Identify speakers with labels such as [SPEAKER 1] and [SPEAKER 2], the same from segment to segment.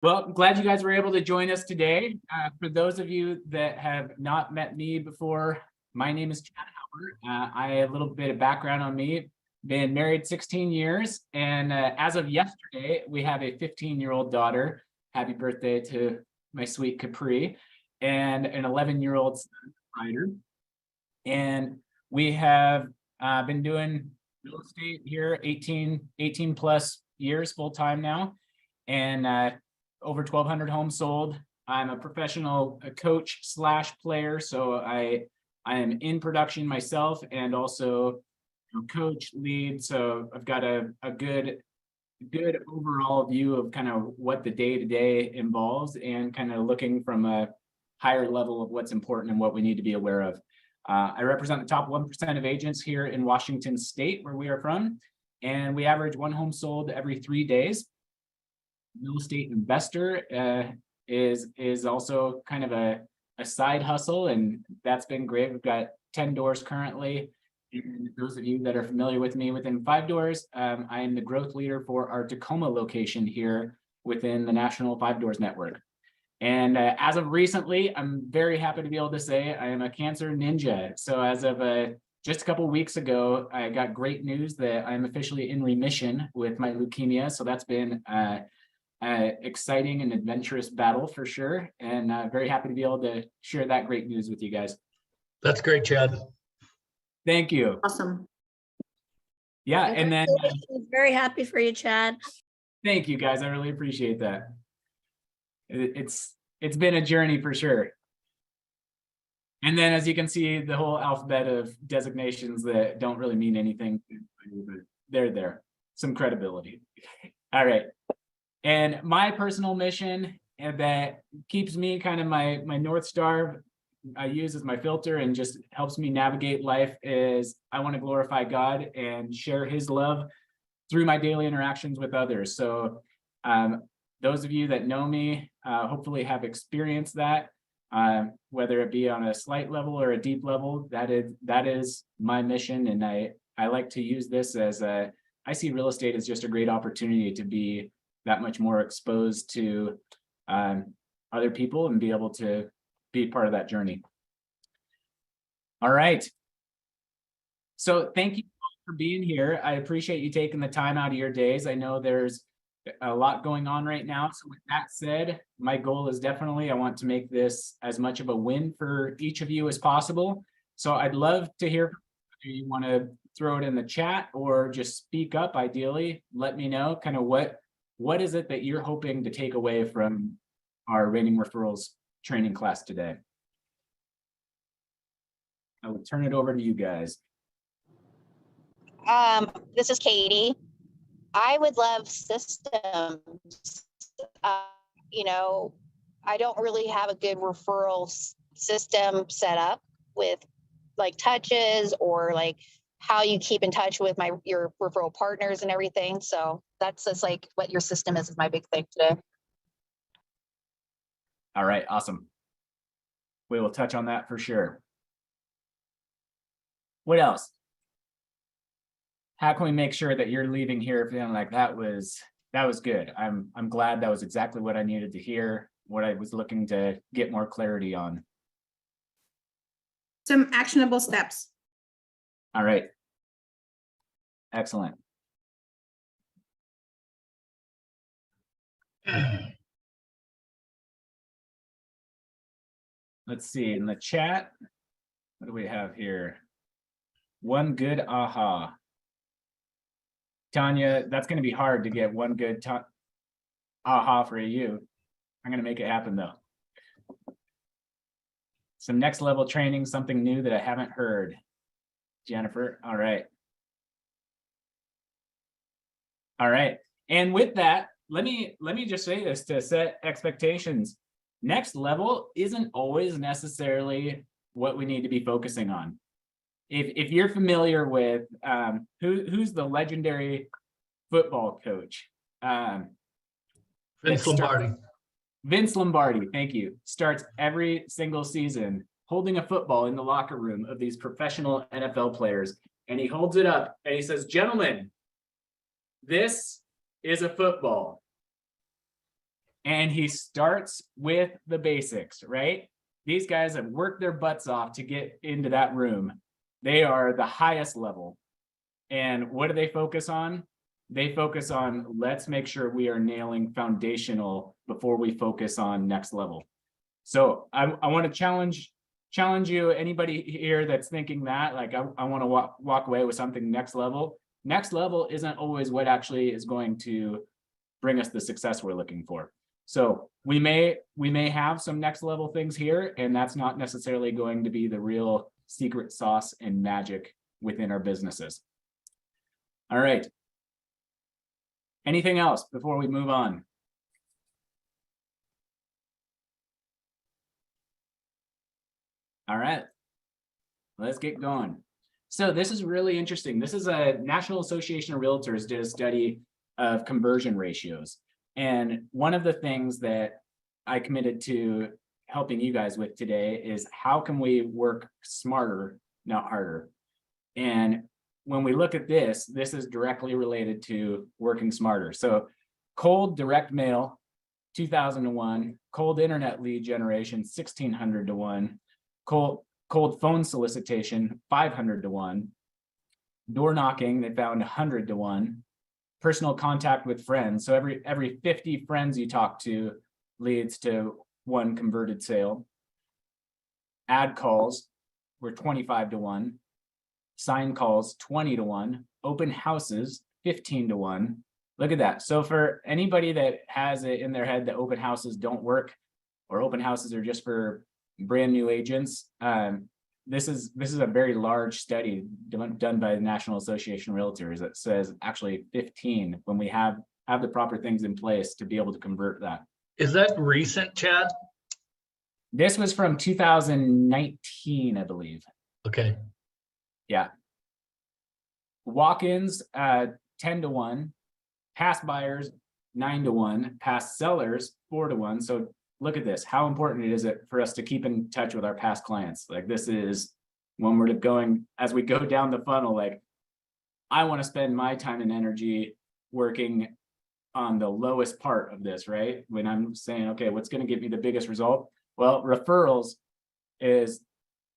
[SPEAKER 1] Well, glad you guys were able to join us today. For those of you that have not met me before, my name is Chad Hauer. I have a little bit of background on me. Been married 16 years, and as of yesterday, we have a 15-year-old daughter. Happy birthday to my sweet Capri, and an 11-year-old son, Ryder. And we have been doing real estate here 18 plus years full time now, and over 1,200 homes sold. I'm a professional coach / player, so I am in production myself and also coach, lead. So I've got a good overall view of kind of what the day-to-day involves, and kind of looking from a higher level of what's important and what we need to be aware of. I represent the top 1% of agents here in Washington State, where we are from, and we average one home sold every 3 days. Real estate investor is also kind of a side hustle, and that's been great. We've got 10 doors currently. And those of you that are familiar with me within 5 doors, I am the growth leader for our Tacoma location here within the National 5 Doors Network. And as of recently, I'm very happy to be able to say I am a cancer ninja. So as of just a couple of weeks ago, I got great news that I'm officially in remission with my leukemia. So that's been exciting and adventurous battle for sure, and very happy to be able to share that great news with you guys.
[SPEAKER 2] That's great, Chad.
[SPEAKER 1] Thank you.
[SPEAKER 3] Awesome.
[SPEAKER 1] Yeah, and then
[SPEAKER 3] very happy for you, Chad.
[SPEAKER 1] Thank you, guys. I really appreciate that. It's been a journey for sure. And then, as you can see, the whole alphabet of designations that don't really mean anything, but they're there. Some credibility. All right. And my personal mission, and that keeps me kind of my North Star, I use as my filter and just helps me navigate life, is I want to glorify God and share his love through my daily interactions with others. So those of you that know me hopefully have experienced that, whether it be on a slight level or a deep level. That is my mission. And I like to use this as I see real estate as just a great opportunity to be that much more exposed to other people and be able to be part of that journey. All right. So thank you for being here. I appreciate you taking the time out of your days. I know there's a lot going on right now. So with that said, my goal is definitely, I want to make this as much of a win for each of you as possible. So I'd love to hear if you want to throw it in the chat or just speak up. Ideally, let me know kind of what is it that you're hoping to take away from our Rating Referrals training class today? I will turn it over to you guys.
[SPEAKER 4] This is Katie. I would love systems. I don't really have a good referral system set up with like touches or like how you keep in touch with your referral partners and everything. So that's just like what your system is my big thing today.
[SPEAKER 1] All right, awesome. We will touch on that for sure. What else? How can we make sure that you're leaving here feeling like that was good? I'm glad that was exactly what I needed to hear, what I was looking to get more clarity on.
[SPEAKER 5] Some actionable steps.
[SPEAKER 1] All right. Excellent. Let's see in the chat. What do we have here? One good aha. Tanya, that's going to be hard to get one good aha for you. I'm going to make it happen though. Some next level training, something new that I haven't heard. Jennifer, all right. All right. And with that, let me just say this to set expectations. Next level isn't always necessarily what we need to be focusing on. If you're familiar with who's the legendary football coach?
[SPEAKER 2] Vince Lombardi.
[SPEAKER 1] Vince Lombardi, thank you. Starts every single season holding a football in the locker room of these professional NFL players. And he holds it up and he says, "Gentlemen, this is a football." And he starts with the basics, right? These guys have worked their butts off to get into that room. They are the highest level. And what do they focus on? They focus on, let's make sure we are nailing foundational before we focus on next level. So I want to challenge you, anybody here that's thinking that, like, I want to walk away with something next level. Next level isn't always what actually is going to bring us the success we're looking for. So we may have some next level things here, and that's not necessarily going to be the real secret sauce and magic within our businesses. All right. Anything else before we move on? All right, let's get going. So this is really interesting. This is a National Association of Realtors did a study of conversion ratios. And one of the things that I committed to helping you guys with today is how can we work smarter, not harder? And when we look at this is directly related to working smarter. So cold direct mail, 2000 to 1, cold internet lead generation, 1600 to 1, cold phone solicitation, 500 to 1, door knocking, they found 100 to 1, personal contact with friends. So every 50 friends you talk to leads to 1 converted sale. Ad calls were 25 to 1. Sign calls, 20 to 1. Open houses, 15 to 1. Look at that. So for anybody that has it in their head that open houses don't work, or open houses are just for brand new agents, this is a very large study done by the National Association of Realtors that says actually 15 when we have the proper things in place to be able to convert that.
[SPEAKER 2] Is that recent, Chad?
[SPEAKER 1] This was from 2019, I believe.
[SPEAKER 2] Okay.
[SPEAKER 1] Yeah. Walk-ins, 10 to 1. Past buyers, 9 to 1. Past sellers, 4 to 1. So look at this. How important is it for us to keep in touch with our past clients? Like, this is when we're going, as we go down the funnel, like, I want to spend my time and energy working on the lowest part of this, right? When I'm saying, okay, what's going to give me the biggest result? Well, referrals is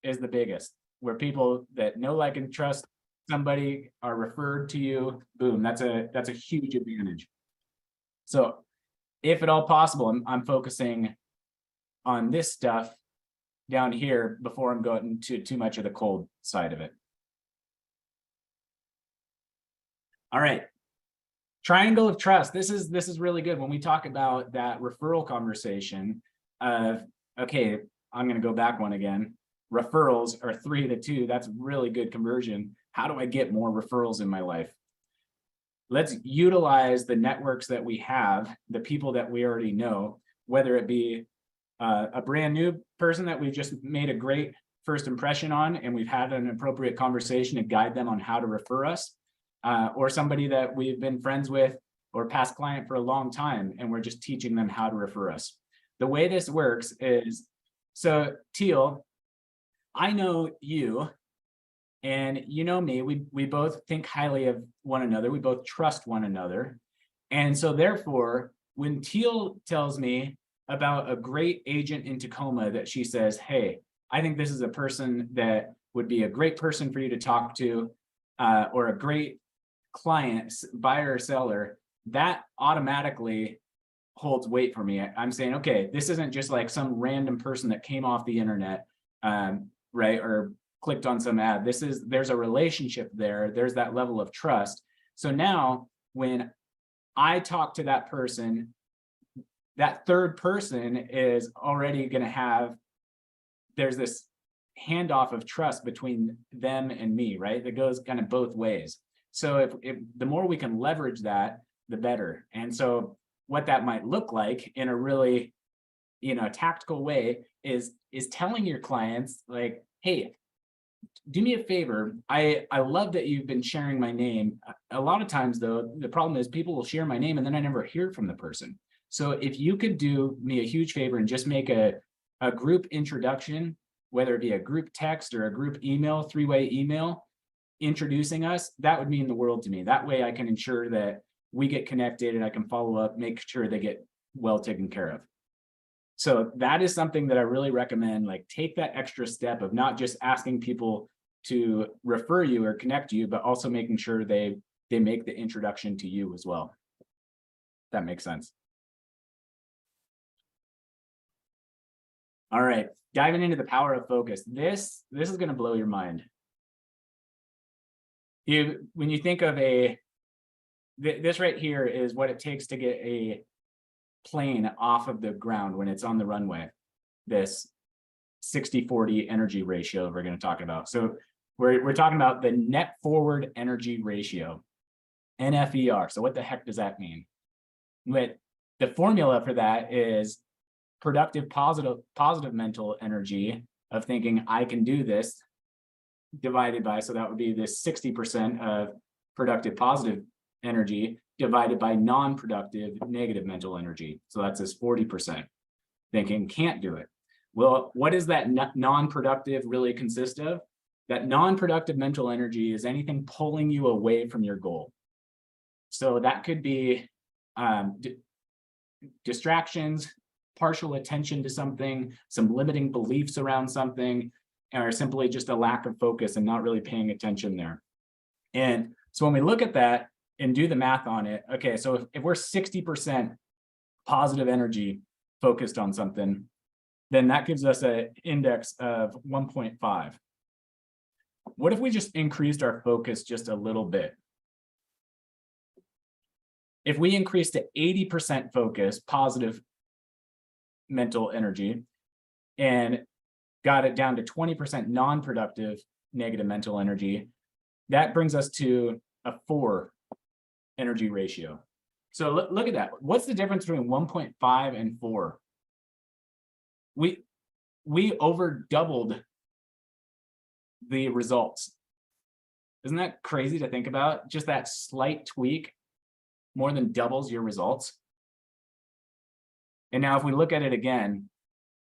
[SPEAKER 1] the biggest, where people that know, like, and trust somebody are referred to you. Boom, that's a huge advantage. So if at all possible, I'm focusing on this stuff down here before I'm going to too much of the cold side of it. All right. Triangle of trust. This is really good when we talk about that referral conversation of, okay, I'm going to go back one again. Referrals are 3 to 2. That's really good conversion. How do I get more referrals in my life? Let's utilize the networks that we have, the people that we already know, whether it be a brand new person that we've just made a great first impression on, and we've had an appropriate conversation to guide them on how to refer us, or somebody that we've been friends with or past client for a long time, and we're just teaching them how to refer us. The way this works is, so Teal, I know you, and you know me, we both think highly of one another. We both trust one another. And so therefore, when Teal tells me about a great agent in Tacoma that she says, hey, I think this is a person that would be a great person for you to talk to, or a great client, buyer or seller, that automatically holds weight for me. I'm saying, okay, this isn't just like some random person that came off the internet, right? Or clicked on some ad. There's a relationship there. There's that level of trust. So now when I talk to that person, that third person is already going to have, there's this handoff of trust between them and me, right? That goes kind of both ways. So if the more we can leverage that, the better. And so what that might look like in a really, tactical way is telling your clients, like, hey, do me a favor. I love that you've been sharing my name. A lot of times though, the problem is people will share my name and then I never hear from the person. So if you could do me a huge favor and just make a group introduction, whether it be a group text or a group email, 3-way email, introducing us, that would mean the world to me. That way I can ensure that we get connected and I can follow up, make sure they get well taken care of. So that is something that I really recommend, like take that extra step of not just asking people to refer you or connect you, but also making sure they make the introduction to you as well. That makes sense. All right, diving into the power of focus. This is going to blow your mind. When you think of this right here is what it takes to get a plane off of the ground when it's on the runway. This 60-40 energy ratio we're going to talk about. So we're talking about the net forward energy ratio, NFER. So what the heck does that mean? But the formula for that is productive positive mental energy of thinking I can do this divided by, so that would be this 60% of productive positive energy divided by non-productive negative mental energy. So that's this 40%. Thinking can't do it. Well, what does that non-productive really consist of? That non-productive mental energy is anything pulling you away from your goal. So that could be distractions, partial attention to something, some limiting beliefs around something, or simply just a lack of focus and not really paying attention there. And so when we look at that and do the math on it, okay, so if we're 60% positive energy focused on something, then that gives us an index of 1.5. What if we just increased our focus just a little bit? If we increased to 80% focus, positive mental energy, and got it down to 20% non-productive negative mental energy, that brings us to a 4 energy ratio. So look at that. What's the difference between 1.5 and 4? We over doubled the results. Isn't that crazy to think about? Just that slight tweak more than doubles your results. And now if we look at it again,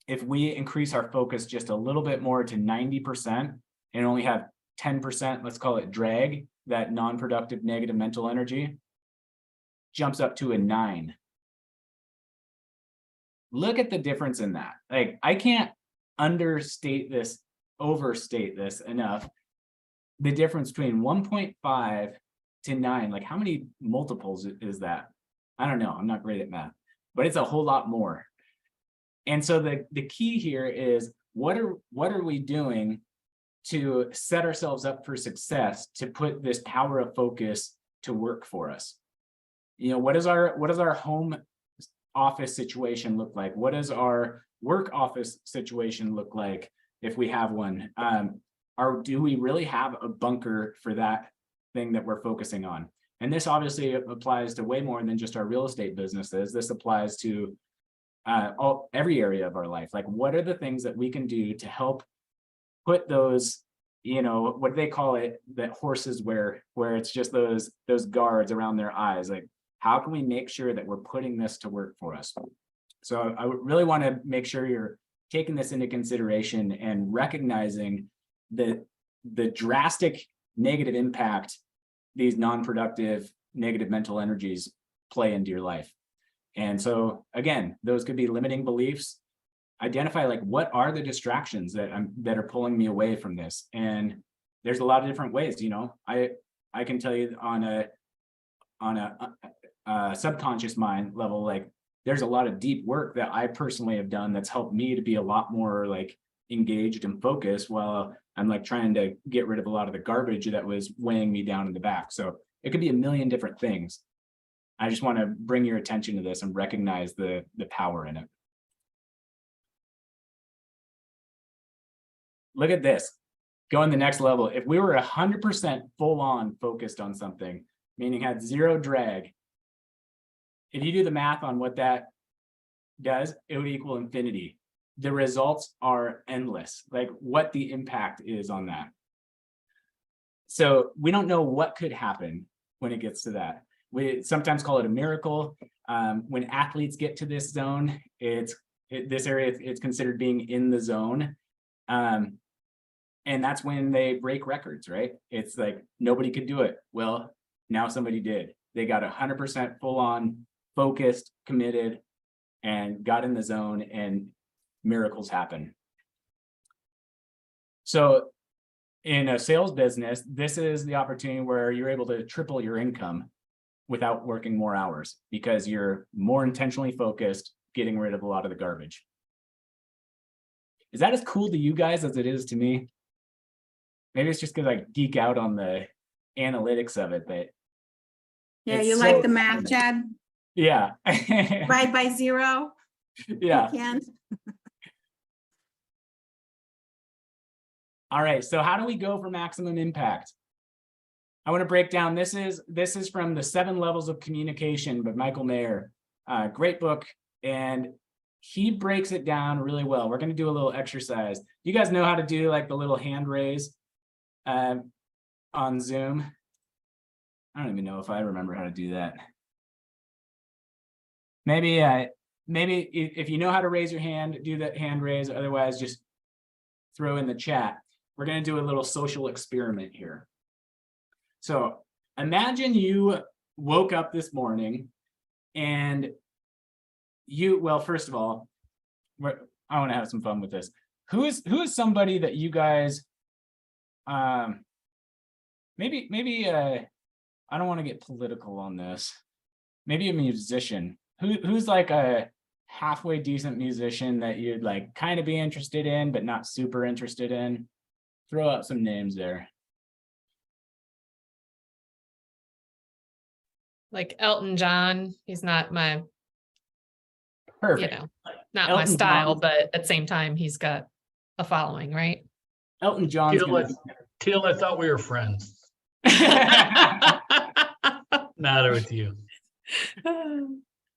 [SPEAKER 1] if we increase our focus just a little bit more to 90% and only have 10%, let's call it drag, that non-productive negative mental energy, jumps up to a 9. Look at the difference in that. Like, I can't overstate this enough. The difference between 1.5 to 9, like how many multiples is that? I don't know, I'm not great at math, but it's a whole lot more. And so the key here is what are we doing to set ourselves up for success, to put this power of focus to work for us? You know, what does our home office situation look like? What does our work office situation look like if we have one? Or do we really have a bunker for that thing that we're focusing on? And this obviously applies to way more than just our real estate businesses. This applies to every area of our life. Like, what are the things that we can do to help put those, you know, what do they call it, that horses wear, where it's just those guards around their eyes? Like, how can we make sure that we're putting this to work for us? So I really want to make sure you're taking this into consideration and recognizing the drastic negative impact these non-productive negative mental energies play into your life. And so again, those could be limiting beliefs. Identify, like, what are the distractions that are pulling me away from this? And there's a lot of different ways. You know, I can tell you on a subconscious mind level, like, there's a lot of deep work that I personally have done that's helped me to be a lot more like engaged and focused while I'm like trying to get rid of a lot of the garbage that was weighing me down in the back. So it could be a million different things. I just want to bring your attention to this and recognize the power in it. Look at this, going the next level. If we were 100% full on focused on something, meaning had zero drag, if you do the math on what that does, it would equal infinity. The results are endless, like what the impact is on that. So we don't know what could happen when it gets to that. We sometimes call it a miracle. When athletes get to this zone, this area, it's considered being in the zone. And that's when they break records, right? It's like nobody could do it. Well, now somebody did. They got 100% full on, focused, committed, and got in the zone, and miracles happen. So in a sales business, this is the opportunity where you're able to triple your income without working more hours because you're more intentionally focused, getting rid of a lot of the garbage. Is that as cool to you guys as it is to me? Maybe it's just because I geek out on the analytics of it, but
[SPEAKER 5] Yeah,
[SPEAKER 1] it's
[SPEAKER 5] you
[SPEAKER 1] so
[SPEAKER 5] like the math,
[SPEAKER 1] exciting.
[SPEAKER 5] Chad?
[SPEAKER 1] Yeah.
[SPEAKER 5] Right by zero?
[SPEAKER 1] Yeah.
[SPEAKER 5] You can.
[SPEAKER 1] All right. So how do we go for maximum impact? I want to break down. This is from the 7 Levels of Communication by Michael Mayer. Great book. And he breaks it down really well. We're going to do a little exercise. You guys know how to do like the little hand raise on Zoom? I don't even know if I remember how to do that. Maybe if you know how to raise your hand, do that hand raise. Otherwise, just throw in the chat. We're going to do a little social experiment here. So imagine you woke up this morning and well, first of all, I want to have some fun with this. Who is somebody that you guys, maybe I don't want to get political on this. Maybe a musician. Who's like a halfway decent musician that you'd like kind of be interested in, but not super interested in? Throw out some names there.
[SPEAKER 6] Like Elton John, he's not my,
[SPEAKER 1] Perfect.
[SPEAKER 6] not my
[SPEAKER 1] Elton
[SPEAKER 6] style,
[SPEAKER 1] John.
[SPEAKER 6] but at the same time, he's got a following, right?
[SPEAKER 1] Elton John's
[SPEAKER 2] Teal, I thought we were friends. Matter with you.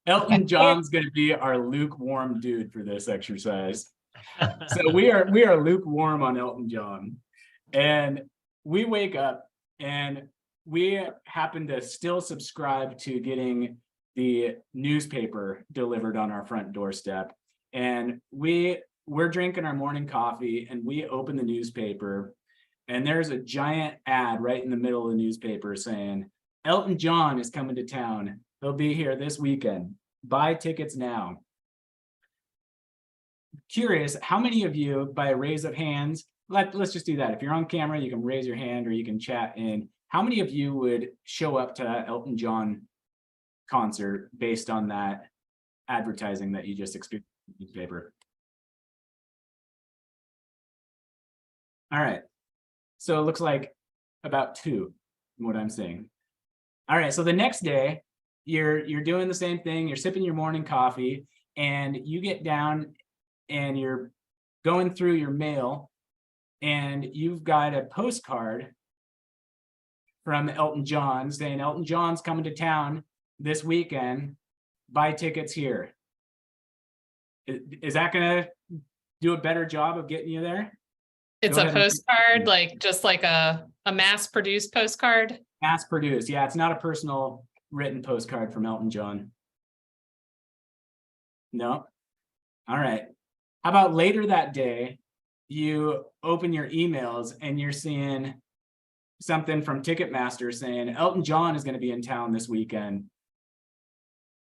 [SPEAKER 1] Elton John's going to be our lukewarm dude for this exercise. So we are lukewarm on Elton John, and we wake up and we happen to still subscribe to getting the newspaper delivered on our front doorstep, and we're drinking our morning coffee and we open the newspaper and there's a giant ad right in the middle of the newspaper saying Elton John is coming to town. He'll be here this weekend. Buy tickets now. Curious, how many of you, by a raise of hands, let's just do that. If you're on camera, you can raise your hand or you can chat in. How many of you would show up to that Elton John concert based on that advertising that you just experienced in the newspaper? All right. So it looks like about 2 from what I'm seeing. All right. So the next day, you're doing the same thing. You're sipping your morning coffee and you get down and you're going through your mail and you've got a postcard from Elton John saying Elton John's coming to town this weekend. Buy tickets here. Is that going to do a better job of getting you there?
[SPEAKER 6] It's
[SPEAKER 1] Go
[SPEAKER 6] a
[SPEAKER 1] ahead and-
[SPEAKER 6] postcard, like just like a mass-produced postcard.
[SPEAKER 1] Mass produced. Yeah, it's not a personal written postcard from Elton John. No. All right. How about later that day, you open your emails and you're seeing something from Ticketmaster saying Elton John is going to be in town this weekend.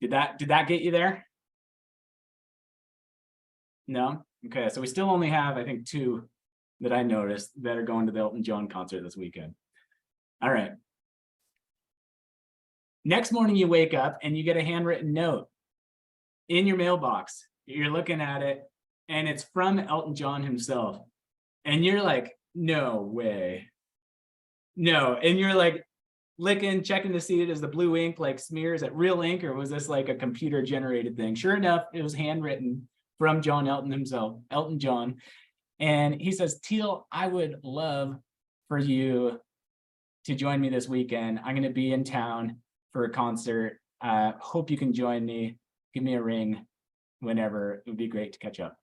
[SPEAKER 1] Did that get you there? No? Okay, so we still only have, I think, 2 that I noticed that are going to the Elton John concert this weekend. All right. Next morning you wake up and you get a handwritten note in your mailbox. You're looking at it and it's from Elton John himself. And you're like, no way. No. And you're like checking to see it as the blue ink like smears at real ink, or was this like a computer generated thing? Sure enough, it was handwritten from John Elton himself, Elton John. And he says, Teal, I would love for you to join me this weekend. I'm going to be in town for a concert. Hope you can join me. Give me a ring whenever. It would be great to catch up.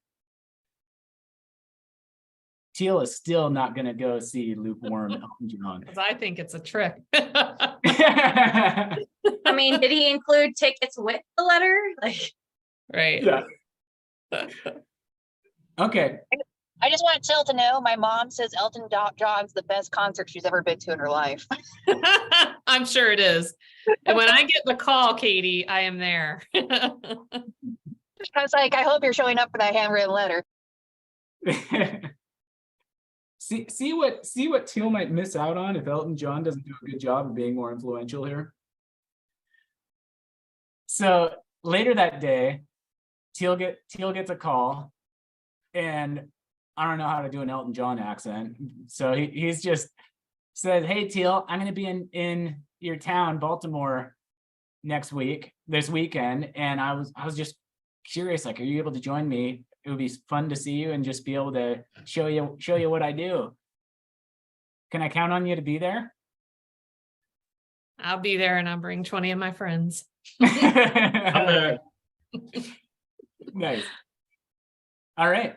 [SPEAKER 1] Teal is still not going to go see lukewarm Elton John.
[SPEAKER 6] Because I think it's a trick.
[SPEAKER 3] I mean, did he include tickets with the letter? Like,
[SPEAKER 6] Right.
[SPEAKER 1] Yeah. Okay.
[SPEAKER 4] I just want Jill to know my mom says Elton John's the best concert she's ever been to in her life.
[SPEAKER 6] I'm sure it is. And when I get the call, Katie, I am there.
[SPEAKER 4] I was like, I hope you're showing up for that handwritten letter.
[SPEAKER 1] See what Teal might miss out on if Elton John doesn't do a good job of being more influential here. So later that day, Teal gets a call, and I don't know how to do an Elton John accent. So he's just said, "Hey Teal, I'm gonna be in your town, Baltimore, this weekend." And I was just curious, like, are you able to join me? It would be fun to see you and just be able to show you what I do. Can I count on you to be there?
[SPEAKER 6] I'll be there and I'll bring 20 of my friends.
[SPEAKER 2] I'm there.
[SPEAKER 1] Nice. All right.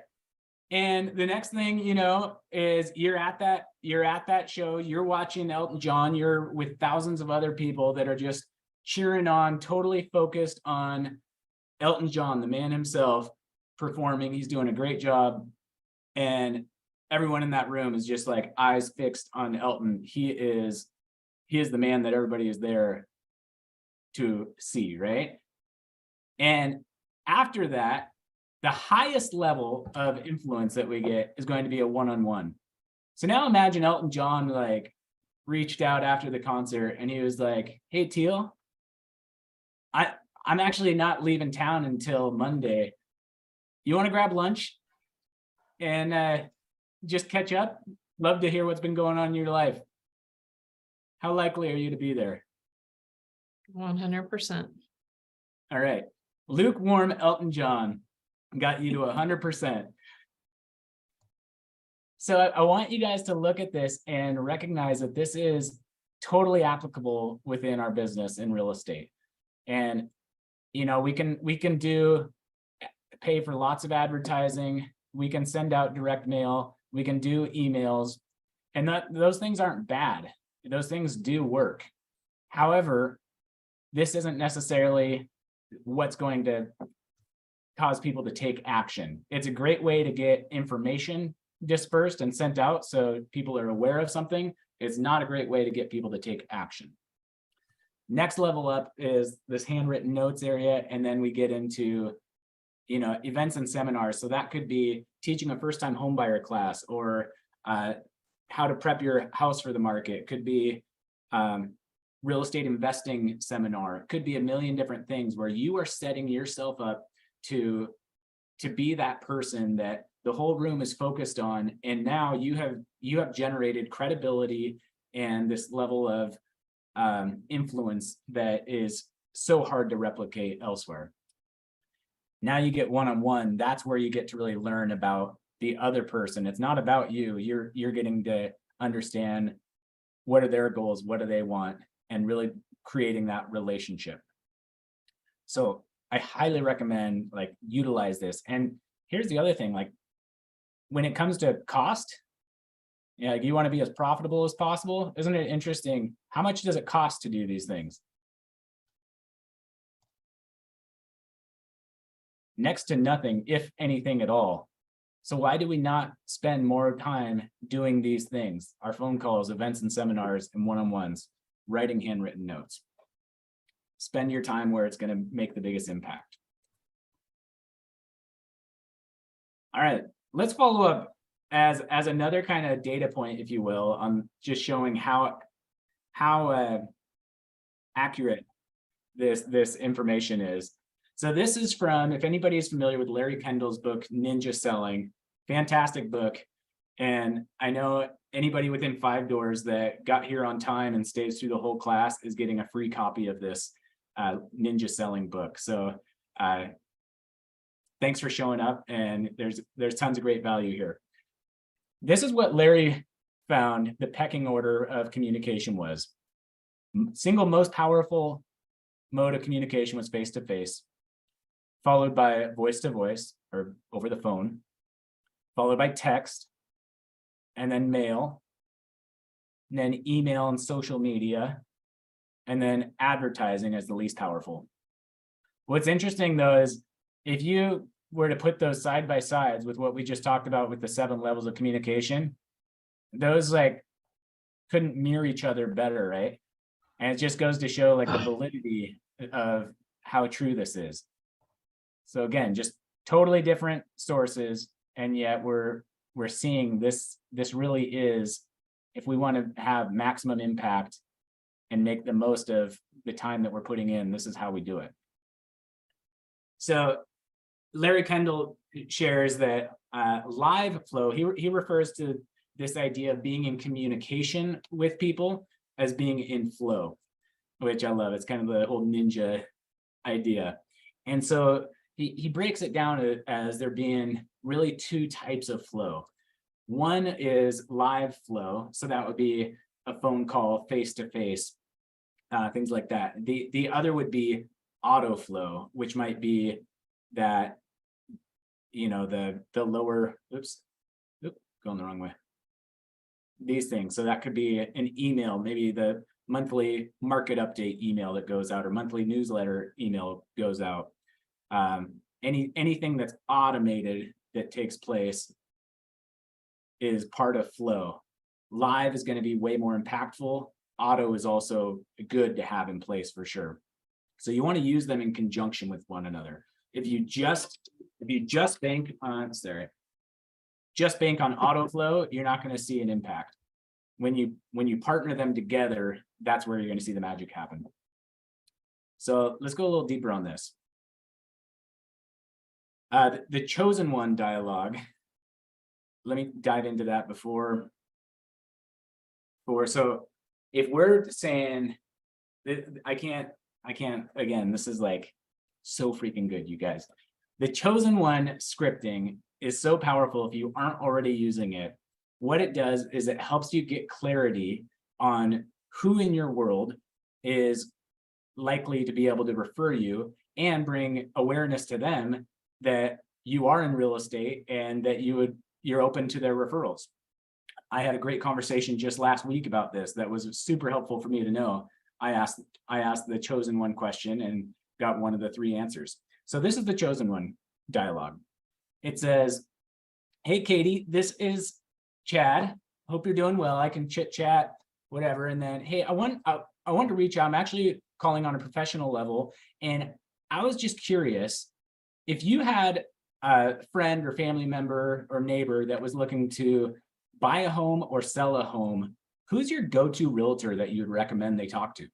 [SPEAKER 1] And the next thing you know is you're at that show, you're watching Elton John, you're with thousands of other people that are just cheering on, totally focused on Elton John, the man himself, performing. He's doing a great job. And everyone in that room is just like eyes fixed on Elton. He is the man that everybody is there to see, right? And after that, the highest level of influence that we get is going to be a one-on-one. So now imagine Elton John like reached out after the concert and he was like, "Hey Teal, I'm actually not leaving town until Monday. You want to grab lunch and just catch up? Love to hear what's been going on in your life." How likely are you to be there?
[SPEAKER 6] 100%.
[SPEAKER 1] All right. Lukewarm Elton John got you to 100%. So I want you guys to look at this and recognize that this is totally applicable within our business in real estate. And, you know, we can pay for lots of advertising. We can send out direct mail. We can do emails, and those things aren't bad. Those things do work. However, this isn't necessarily what's going to cause people to take action. It's a great way to get information dispersed and sent out so people are aware of something. It's not a great way to get people to take action. Next level up is this handwritten notes area, and then we get into, you know, events and seminars. So that could be teaching a first-time homebuyer class, or how to prep your house for the market. It could be real estate investing seminar. It could be a million different things where you are setting yourself up to be that person that the whole room is focused on. And now you have generated credibility and this level of influence that is so hard to replicate elsewhere. Now you get one-on-one. That's where you get to really learn about the other person. It's not about you. You're getting to understand what are their goals, what do they want, and really creating that relationship. So I highly recommend like utilize this. And here's the other thing, like when it comes to cost, yeah, like you want to be as profitable as possible. Isn't it interesting? How much does it cost to do these things? Next to nothing, if anything at all. So why do we not spend more time doing these things? Our phone calls, events and seminars, and one-on-ones, writing handwritten notes. Spend your time where it's going to make the biggest impact. All right, let's follow up as another kind of data point, if you will, on just showing how accurate this information is. So this is from, if anybody is familiar with Larry Kendall's book, Ninja Selling, fantastic book. And I know anybody within 5 doors that got here on time and stays through the whole class is getting a free copy of this Ninja Selling book. So thanks for showing up, and there's tons of great value here. This is what Larry found the pecking order of communication was. Single most powerful mode of communication was face-to-face, followed by voice-to-voice or over the phone, followed by text, and then mail, and then email and social media, and then advertising as the least powerful. What's interesting though is if you were to put those side by sides with what we just talked about with the 7 levels of communication, those like couldn't mirror each other better, right? And it just goes to show like the validity of how true this is. So again, just totally different sources, and yet we're seeing this really is, if we want to have maximum impact and make the most of the time that we're putting in, this is how we do it. So Larry Kendall shares that live flow, he refers to this idea of being in communication with people as being in flow, which I love. It's kind of the whole ninja idea. And so he breaks it down as there being really two types of flow. One is live flow. So that would be a phone call, face-to-face, things like that. The other would be auto flow, which might be that, you know, the lower, going the wrong way. These things. So that could be an email, maybe the monthly market update email that goes out, or monthly newsletter email goes out. Anything that's automated that takes place is part of flow. Live is going to be way more impactful. Auto is also good to have in place for sure. So you want to use them in conjunction with one another. If you just bank on, just bank on auto flow, you're not going to see an impact. When you partner them together, that's where you're going to see the magic happen. So let's go a little deeper on this. The chosen one dialogue. Let me dive into that before. So if we're saying that I can't, again, this is like so freaking good, you guys. The chosen one scripting is so powerful if you aren't already using it. What it does is it helps you get clarity on who in your world is likely to be able to refer you, and bring awareness to them that you are in real estate and that you're open to their referrals. I had a great conversation just last week about this that was super helpful for me to know. I asked the chosen one question and got one of the 3 answers. So this is the chosen one dialogue. It says, "Hey, Katie, this is Chad. Hope you're doing well. I can chit chat, whatever. And then, hey, I want to reach out. I'm actually calling on a professional level. And I was just curious if you had a friend or family member or neighbor that was looking to buy a home or sell a home, who's your go-to realtor that you'd recommend they talk to?"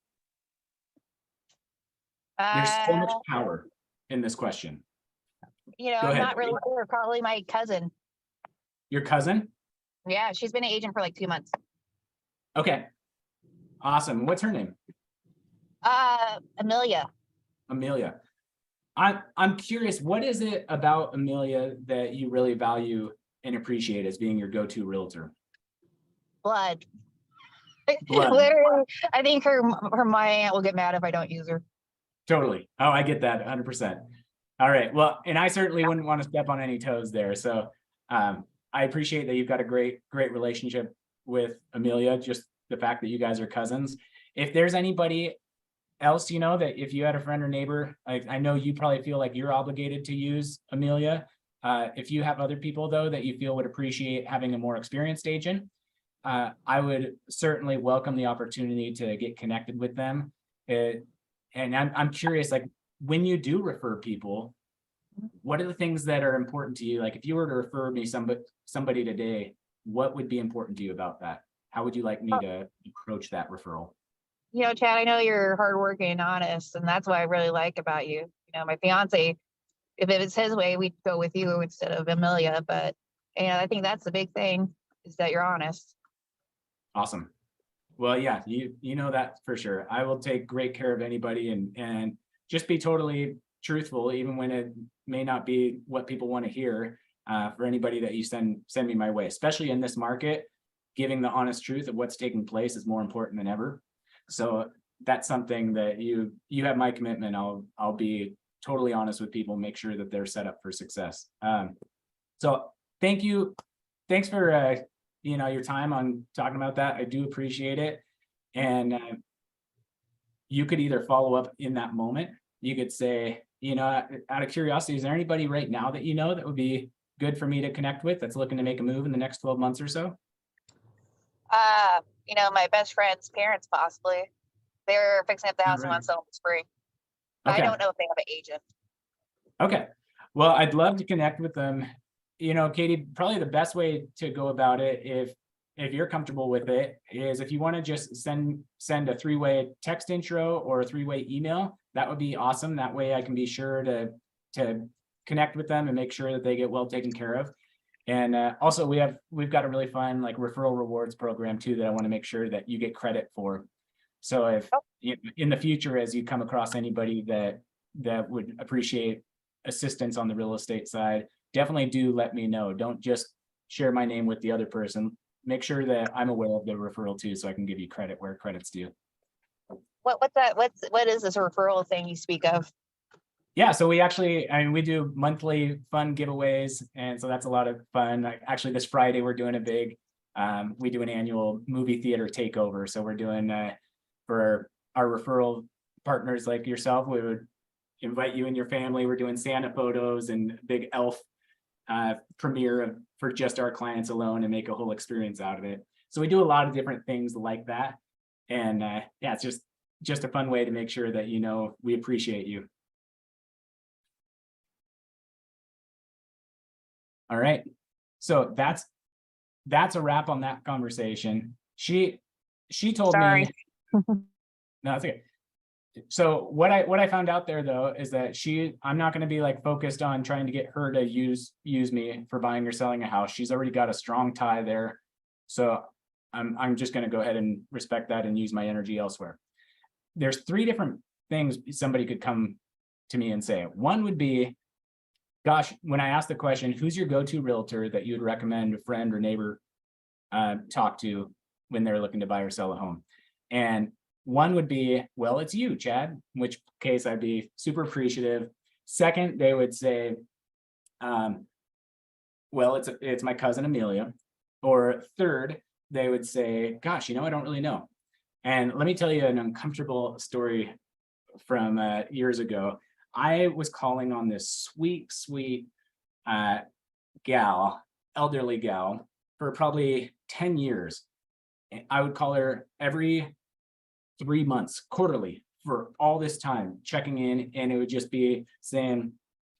[SPEAKER 1] There's so much power in this question.
[SPEAKER 4] You know,
[SPEAKER 1] Go
[SPEAKER 4] I'm
[SPEAKER 1] ahead.
[SPEAKER 4] not really sure. Probably my cousin.
[SPEAKER 1] Your cousin?
[SPEAKER 4] Yeah, she's been an agent for like 2 months.
[SPEAKER 1] Okay. Awesome. What's her name?
[SPEAKER 4] Amelia.
[SPEAKER 1] Amelia. I'm curious, what is it about Amelia that you really value and appreciate as being your go-to realtor?
[SPEAKER 4] Blood.
[SPEAKER 1] Blood.
[SPEAKER 4] Literally, I think my aunt will get mad if I don't use her.
[SPEAKER 1] Totally. Oh, I get that 100%. All right. Well, and I certainly wouldn't want to step on any toes there. So I appreciate that you've got a great relationship with Amelia, just the fact that you guys are cousins. If there's anybody else, you know, that if you had a friend or neighbor, I know you probably feel like you're obligated to use Amelia. If you have other people, though, that you feel would appreciate having a more experienced agent, I would certainly welcome the opportunity to get connected with them. And I'm curious, like, when you do refer people, what are the things that are important to you? Like, if you were to refer me somebody today, what would be important to you about that? How would you like me to approach that referral?
[SPEAKER 4] You know, Chad, I know you're hardworking and honest, and that's what I really like about you. You know, my fiance, if it was his way, we'd go with you instead of Amelia. But, you know, I think that's the big thing, is that you're honest.
[SPEAKER 1] Awesome. Well, yeah, you know that for sure. I will take great care of anybody and just be totally truthful, even when it may not be what people want to hear, for anybody that you send me my way, especially in this market. Giving the honest truth of what's taking place is more important than ever. So that's something that you have my commitment. I'll be totally honest with people, make sure that they're set up for success. So thank you. Thanks for your time on talking about that. I do appreciate it. And you could either follow up in that moment. You could say, out of curiosity, is there anybody right now that you know that would be good for me to connect with that's looking to make a move in the next 12 months or so?
[SPEAKER 4] My best friend's parents, possibly. They're fixing up the house and
[SPEAKER 1] Right.
[SPEAKER 4] want to sell it for free.
[SPEAKER 1] Okay.
[SPEAKER 4] I don't know if they have an agent.
[SPEAKER 1] Okay. Well, I'd love to connect with them. You know, Katie, probably the best way to go about it, if you're comfortable with it, is if you want to just send a 3-way text intro or a 3-way email, that would be awesome. That way I can be sure to connect with them and make sure that they get well taken care of. And also we've got a really fun like referral rewards program too that I want to make sure that you get credit for. So if in the future, as you come across anybody that would appreciate assistance on the real estate side, definitely do let me know. Don't just share my name with the other person. Make sure that I'm aware of the referral too, so I can give you credit where credit's due.
[SPEAKER 4] What is this referral thing you speak of?
[SPEAKER 1] Yeah, so we actually, we do monthly fun giveaways, and so that's a lot of fun. Like, actually, this Friday we're doing a big, we do an annual movie theater takeover. So we're doing for our referral partners like yourself, we would invite you and your family. We're doing Santa photos and big elf premiere for just our clients alone and make a whole experience out of it. So we do a lot of different things like that. And yeah, it's just a fun way to make sure that, you know, we appreciate you. All right. So that's a wrap on that conversation. She told me, no, that's okay. So what I found out there though is that I'm not going to be like focused on trying to get her to use me for buying or selling a house. She's already got a strong tie there. So I'm just going to go ahead and respect that and use my energy elsewhere. There's 3 different things somebody could come to me and say. One would be, gosh, when I ask the question, who's your go-to realtor that you would recommend a friend or neighbor talk to when they're looking to buy or sell a home? And one would be, well, it's you, Chad, in which case I'd be super appreciative. Second, they would say, well, it's my cousin Amelia. Or third, they would say, gosh, you know, I don't really know. And let me tell you an uncomfortable story from years ago. I was calling on this sweet gal, elderly gal, for probably 10 years. I would call her every 3 months, quarterly, for all this time, checking in, and it would just be saying,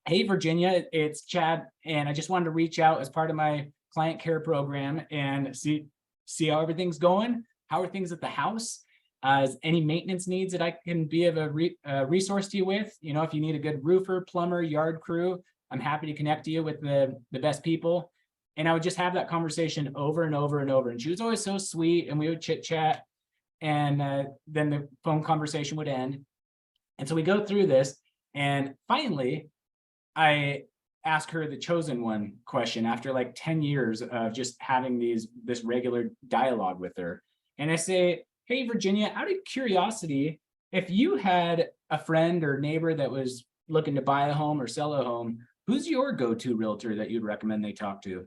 [SPEAKER 1] hey, Virginia, it's Chad, and I just wanted to reach out as part of my client care program and see how everything's going. How are things at the house? Is any maintenance needs that I can be of a resource to you with? You know, if you need a good roofer, plumber, yard crew, I'm happy to connect you with the best people. And I would just have that conversation over and over and over. And she was always so sweet, and we would chit chat. And then the phone conversation would end. And so we go through this, and finally, I ask her the chosen one question after like 10 years of just having this regular dialogue with her. And I say, hey, Virginia, out of curiosity, if you had a friend or neighbor that was looking to buy a home or sell a home, who's your go-to realtor that you'd recommend they talk to?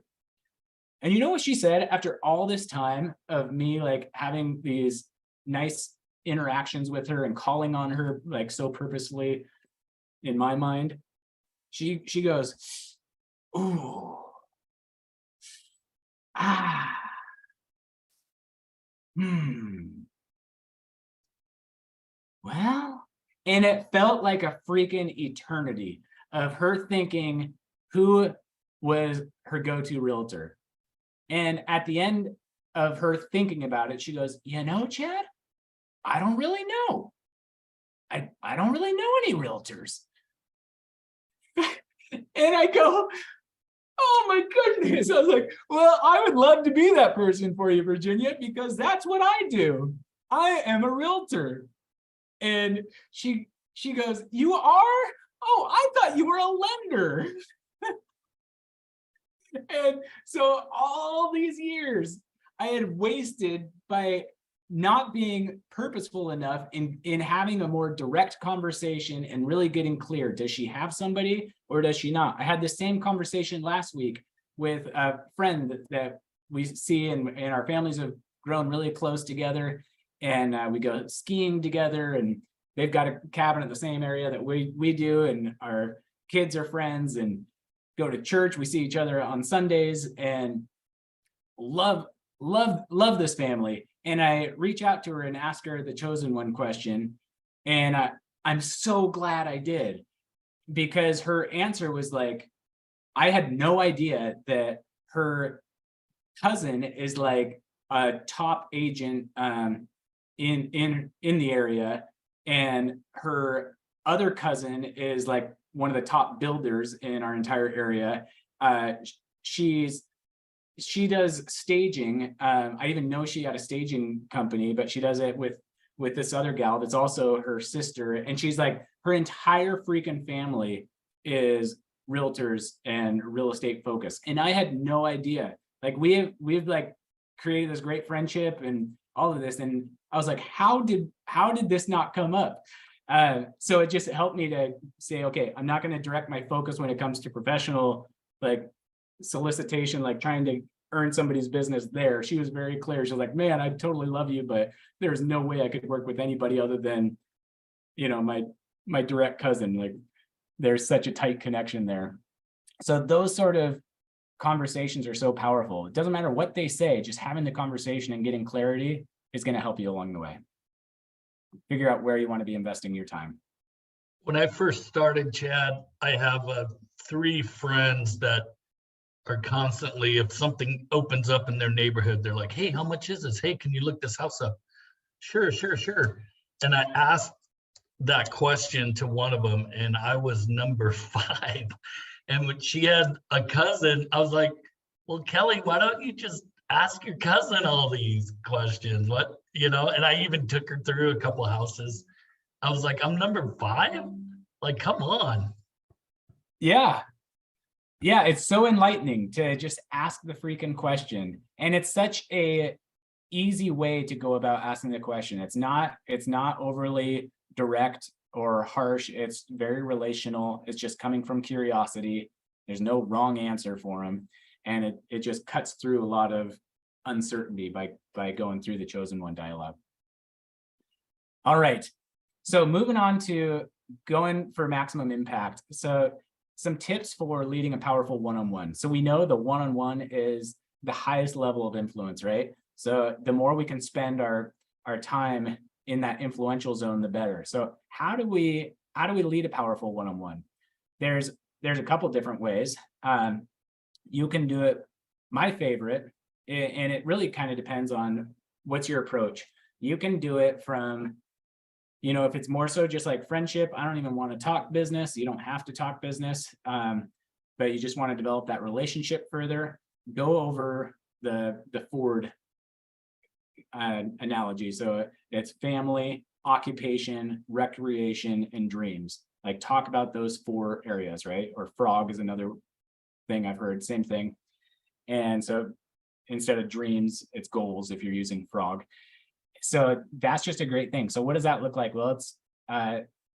[SPEAKER 1] And you know what she said after all this time of me like having these nice interactions with her and calling on her like so purposefully in my mind? She goes, ooh, well, and it felt like a freaking eternity of her thinking who was her go-to realtor. And at the end of her thinking about it, she goes, you know, Chad, I don't really know. I don't really know any realtors. And I go, oh my goodness. I was like, well, I would love to be that person for you, Virginia, because that's what I do. I am a realtor. And she goes, you are? Oh, I thought you were a lender. And so all these years I had wasted by not being purposeful enough in having a more direct conversation and really getting clear. Does she have somebody or does she not? I had the same conversation last week with a friend that we see, and our families have grown really close together, and we go skiing together, and they've got a cabin in the same area that we do, and our kids are friends and go to church. We see each other on Sundays and love this family. And I reach out to her and ask her the chosen one question. And I'm so glad I did, because her answer was like, I had no idea that her cousin is like a top agent in the area, and her other cousin is like one of the top builders in our entire area. She does staging. I even know she had a staging company, but she does it with this other gal that's also her sister. And she's like, her entire freaking family is realtors and real estate focused. And I had no idea. Like we've like created this great friendship and all of this. And I was like, how did this not come up? So it just helped me to say, okay, I'm not going to direct my focus when it comes to professional like solicitation, like trying to earn somebody's business there. She was very clear. She was like, man, I totally love you, but there's no way I could work with anybody other than, you know, my direct cousin. Like there's such a tight connection there. So those sort of conversations are so powerful. It doesn't matter what they say, just having the conversation and getting clarity is going to help you along the way. Figure out where you want to be investing your time.
[SPEAKER 2] When I first started, Chad, I have 3 friends that are constantly, if something opens up in their neighborhood, they're like, hey, how much is this? Hey, can you look this house up? Sure. And I asked that question to one of them, and I was number 5. And when she had a cousin, I was like, well, Kelly, why don't you just ask your cousin all these questions? What, you know, and I even took her through a couple of houses. I was like, I'm number 5? Like, come on.
[SPEAKER 1] Yeah, it's so enlightening to just ask the freaking question. And it's such a easy way to go about asking the question. It's not overly direct or harsh. It's very relational. It's just coming from curiosity. There's no wrong answer for them. And it just cuts through a lot of uncertainty by going through the chosen one dialogue. All right. So moving on to going for maximum impact. So some tips for leading a powerful one-on-one. So we know the one-on-one is the highest level of influence, right? So the more we can spend our time in that influential zone, the better. So how do we lead a powerful one-on-one? There's a couple different ways. You can do it. My favorite, and it really kind of depends on what's your approach. You can do it from, you know, if it's more so just like friendship, I don't even want to talk business. You don't have to talk business, but you just want to develop that relationship further. Go over the Ford analogy. So it's family, occupation, recreation, and dreams. Like talk about those 4 areas, right? Or frog is another thing I've heard, same thing. And so instead of dreams, it's goals if you're using frog. So that's just a great thing. So what does that look like? Well, it's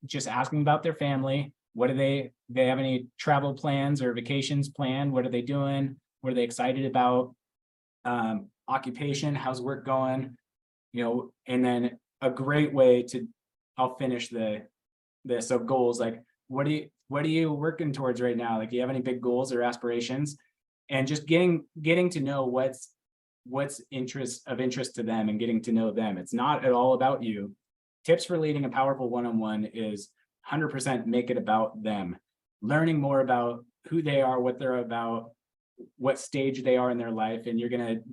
[SPEAKER 1] just asking about their family. What do they have any travel plans or vacations planned? What are they doing? What are they excited about? Occupation, how's work going? You know, and then a great way to, I'll finish this. So goals, like what are you working towards right now? Like, do you have any big goals or aspirations? And just getting to know what's of interest to them and getting to know them. It's not at all about you. Tips for leading a powerful one-on-one is 100% make it about them. Learning more about who they are, what they're about, what stage they are in their life, and you're going to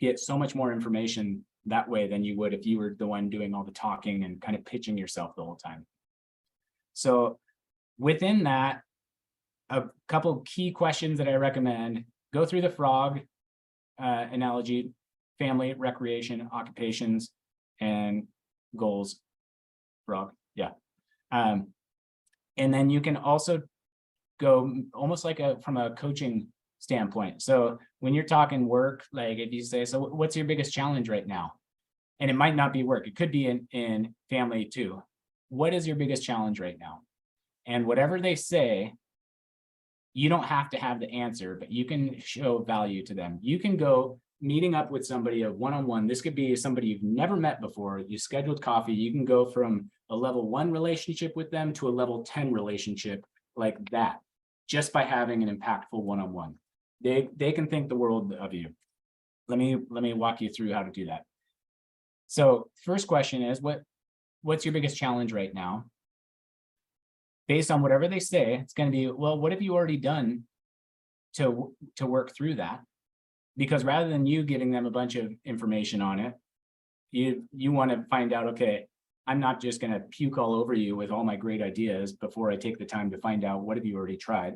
[SPEAKER 1] get so much more information that way than you would if you were the one doing all the talking and kind of pitching yourself the whole time. So within that, a couple key questions that I recommend: go through the frog analogy, family, recreation, occupations, and goals. Frog, yeah. And then you can also go almost like from a coaching standpoint. So when you're talking work, like if you say, so what's your biggest challenge right now? And it might not be work. It could be in family too. What is your biggest challenge right now? And whatever they say, you don't have to have the answer, but you can show value to them. You can go meeting up with somebody a one-on-one. This could be somebody you've never met before. You scheduled coffee. You can go from a level 1 relationship with them to a level 10 relationship like that, just by having an impactful one-on-one. They can think the world of you. Let me walk you through how to do that. So first question is, what's your biggest challenge right now? based on whatever they say, it's going to be, well, what have you already done to work through that? Because rather than you giving them a bunch of information on it, you want to find out, okay, I'm not just going to puke all over you with all my great ideas before I take the time to find out what have you already tried.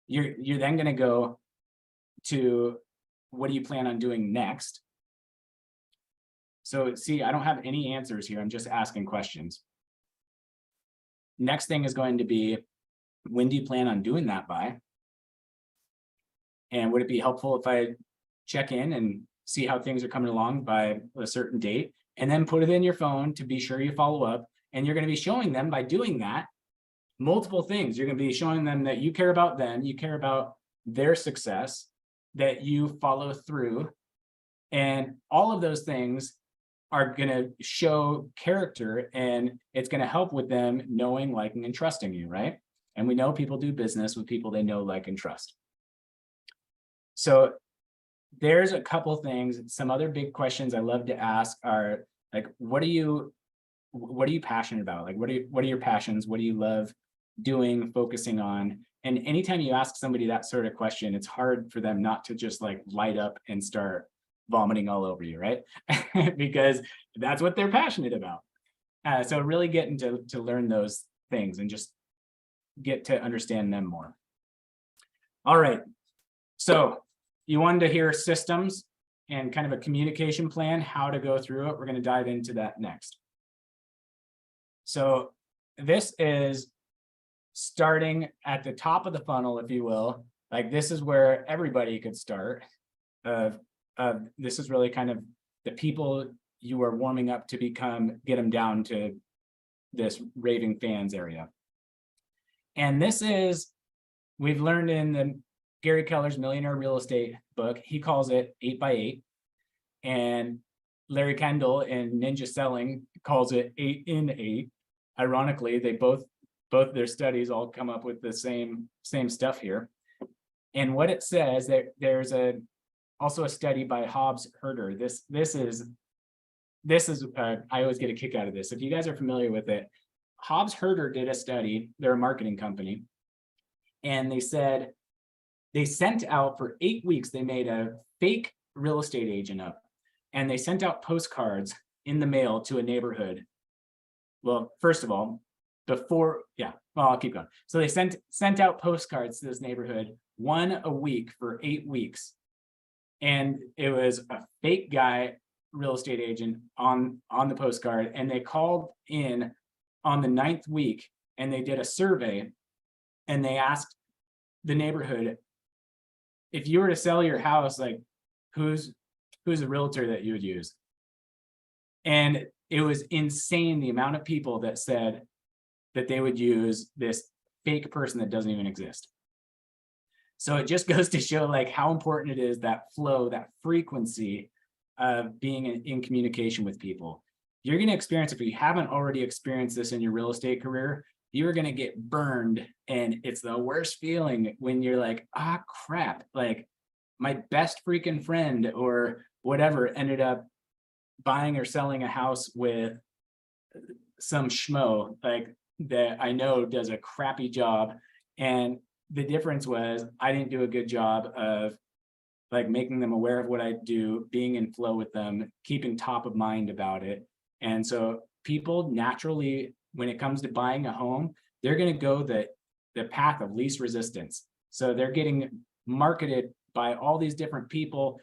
[SPEAKER 1] You're then going to go to what do you plan on doing next? So see, I don't have any answers here. I'm just asking questions. Next thing is going to be, when do you plan on doing that by? And would it be helpful if I check in and see how things are coming along by a certain date, and then put it in your phone to be sure you follow up? And you're going to be showing them, by doing that, multiple things. You're going to be showing them that you care about them, you care about their success, that you follow through. And all of those things are going to show character, and it's going to help with them knowing, liking, and trusting you, right? And we know people do business with people they know, like, and trust. So there's a couple things. Some other big questions I love to ask are like, what are you passionate about? Like, what are your passions? What do you love doing, focusing on? And anytime you ask somebody that sort of question, it's hard for them not to just like light up and start vomiting all over you, right? Because that's what they're passionate about. So really getting to learn those things and just get to understand them more. All right. So you wanted to hear systems and kind of a communication plan, how to go through it. We're going to dive into that next. So this is starting at the top of the funnel, if you will. Like, this is where everybody could start. This is really kind of the people you are warming up to get them down to this raving fans area. And this is, we've learned in the Gary Keller's Millionaire Real Estate book, he calls it 8x8. And Larry Kendall in Ninja Selling calls it 8 in 8. Ironically, they both their studies all come up with the same stuff here. And what it says, there's also a study by Hauer. This is I always get a kick out of this. If you guys are familiar with it, Hauer did a study. They're a marketing company, and they said they sent out for 8 weeks. They made a fake real estate agent up, and they sent out postcards in the mail to a neighborhood. Well, first of all, I'll keep going. So they sent out postcards to this neighborhood, one a week for 8 weeks. And it was a fake guy, real estate agent on the postcard. And they called in on the 9th week, and they did a survey, and they asked the neighborhood, if you were to sell your house, like, who's a realtor that you would use? And it was insane, the amount of people that said that they would use this fake person that doesn't even exist. So it just goes to show like how important it is, that flow, that frequency of being in communication with people. You're going to experience, if you haven't already experienced this in your real estate career, you're going to get burned. And it's the worst feeling when you're like, ah, crap, like my best freaking friend or whatever ended up buying or selling a house with some schmo like that I know does a crappy job. And the difference was I didn't do a good job of like making them aware of what I do, being in flow with them, keeping top of mind about it. And so people naturally, when it comes to buying a home, they're going to go the path of least resistance. So they're getting marketed by all these different people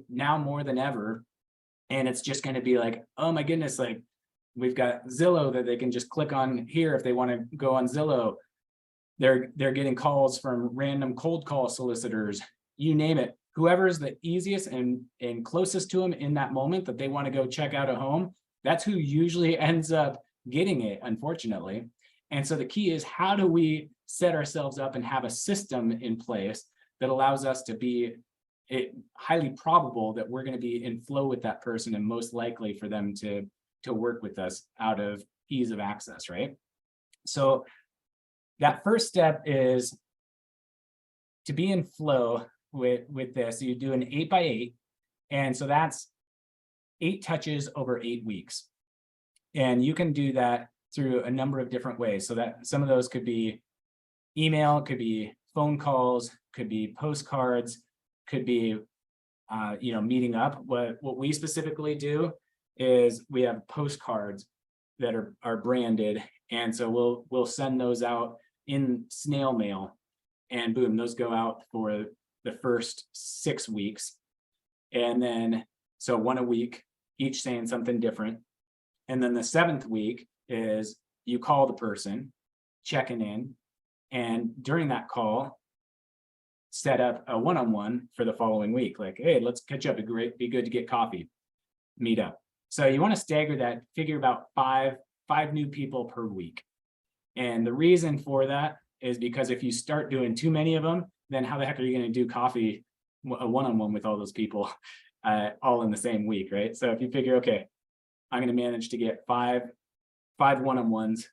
[SPEAKER 1] now more than ever. And it's just going to be like, oh my goodness, like we've got Zillow that they can just click on here if they want to go on Zillow. They're getting calls from random cold call solicitors, you name it. Whoever is the easiest and closest to them in that moment that they want to go check out a home, that's who usually ends up getting it, unfortunately. And so the key is, how do we set ourselves up and have a system in place that allows us to be highly probable that we're going to be in flow with that person and most likely for them to work with us out of ease of access, right? So that first step is to be in flow with this. You do an 8x8. And so that's 8 touches over 8 weeks. And you can do that through a number of different ways. So that some of those could be email, could be phone calls, could be postcards, could be meeting up. What we specifically do is we have postcards that are branded, and so we'll send those out in snail mail, and boom, those go out for the first 6 weeks, and then so one a week, each saying something different. And then the 7th week is you call the person, checking in, and during that call, set up a one-on-one for the following week. Like, hey, let's catch up. Be good to get coffee, meet up. So you want to stagger that, figure about five new people per week. And the reason for that is because if you start doing too many of them, then how the heck are you going to do coffee, a one-on-one with all those people all in the same week, right? So if you figure, okay, I'm going to manage to get five one-on-ones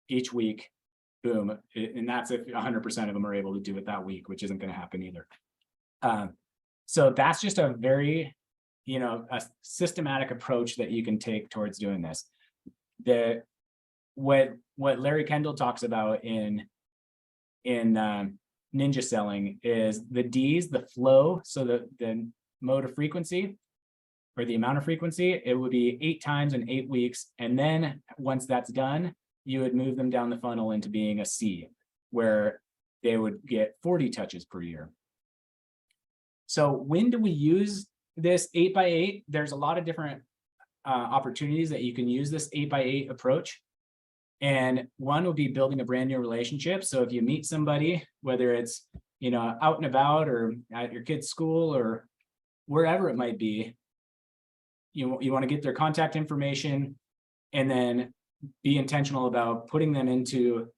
[SPEAKER 1] each week, boom, and that's if 100% of them are able to do it that week, which isn't going to happen either. So that's just a very, a systematic approach that you can take towards doing this. What Larry Kendall talks about in ninja selling is the D's, the flow. So the mode of frequency or the amount of frequency, it would be 8 times in 8 weeks. And then once that's done, you would move them down the funnel into being a C, where they would get 40 touches per year. So when do we use this 8x8? There's a lot of different opportunities that you can use this 8x8 approach. And one would be building a brand new relationship. So if you meet somebody, whether it's, out and about or at your kid's school or wherever it might be, you want to get their contact information and then be intentional about putting them into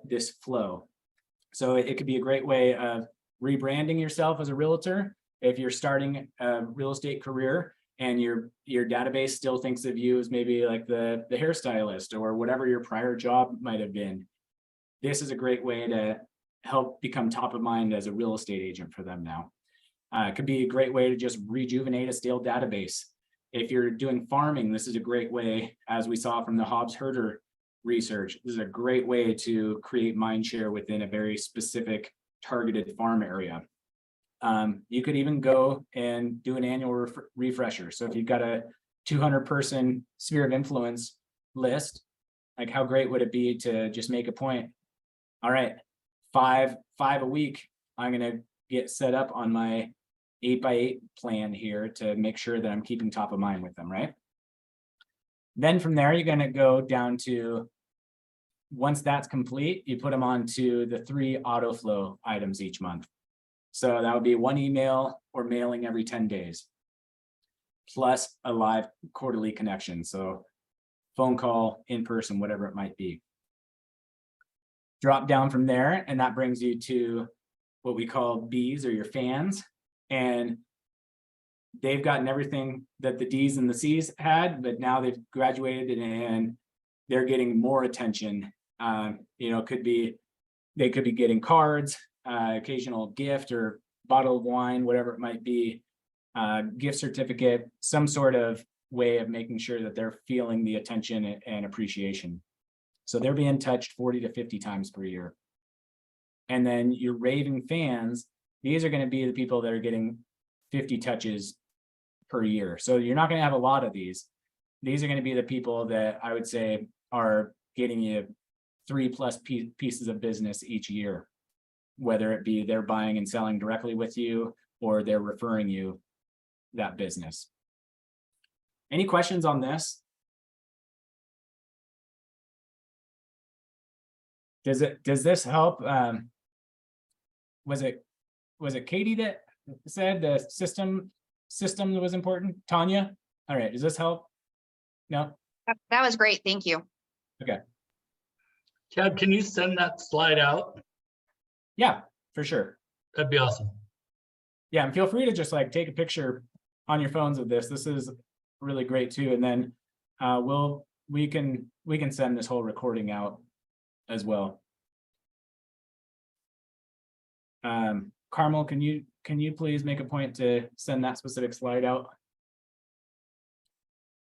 [SPEAKER 1] this flow. So it could be a great way of rebranding yourself as a realtor. If you're starting a real estate career and your database still thinks of you as maybe like the hairstylist or whatever your prior job might have been, this is a great way to help become top of mind as a real estate agent for them now. It could be a great way to just rejuvenate a stale database. If you're doing farming, this is a great way, as we saw from the Hobbs herder research, this is a great way to create mind share within a very specific targeted farm area. You could even go and do an annual refresher. So if you've got a 200-person sphere of influence list, like how great would it be to just make a point? All right, five a week, I'm going to get set up on my 8x8 plan here to make sure that I'm keeping top of mind with them, right? Then from there, you're going to go down to, once that's complete, you put them on to the 3 auto flow items each month. So that would be 1 email or mailing every 10 days, plus a live quarterly connection. So phone call, in person, whatever it might be. Drop down from there, and that brings you to what we call Bs, or your fans. And they've gotten everything that the D's and the C's had, but now they've graduated and they're getting more attention. They could be getting cards, occasional gift or bottle of wine, whatever it might be, gift certificate, some sort of way of making sure that they're feeling the attention and appreciation. So they're being touched 40 to 50 times per year. And then your raving fans, these are going to be the people that are getting 50 touches per year. So you're not going to have a lot of these. These are going to be the people that I would say are getting you 3+ pieces of business each year, whether it be they're buying and selling directly with you or they're referring you that business. Any questions on this? Does this help? Was it Katie that said the system was important? Tanya? All right, does this help? No?
[SPEAKER 3] That was great. Thank you.
[SPEAKER 1] Okay.
[SPEAKER 2] Chad, can you send that slide out?
[SPEAKER 1] Yeah, for sure.
[SPEAKER 2] That'd be awesome.
[SPEAKER 1] Yeah, and feel free to just like take a picture on your phones of this. This is really great too. And then we can send this whole recording out as well. Carmel, can you please make a point to send that specific slide out?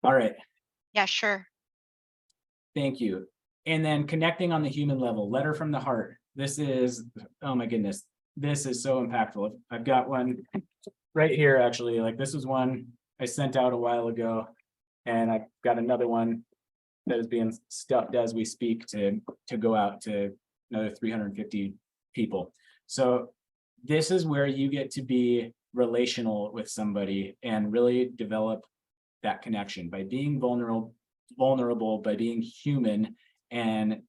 [SPEAKER 1] All right.
[SPEAKER 3] Yeah, sure.
[SPEAKER 1] Thank you. And then connecting on the human level, letter from the heart. This is, oh my goodness, this is so impactful. I've got one right here, actually. Like, this is one I sent out a while ago, and I've got another one that is being stuffed as we speak to go out to another 350 people. So this is where you get to be relational with somebody and really develop that connection by being vulnerable, by being human, and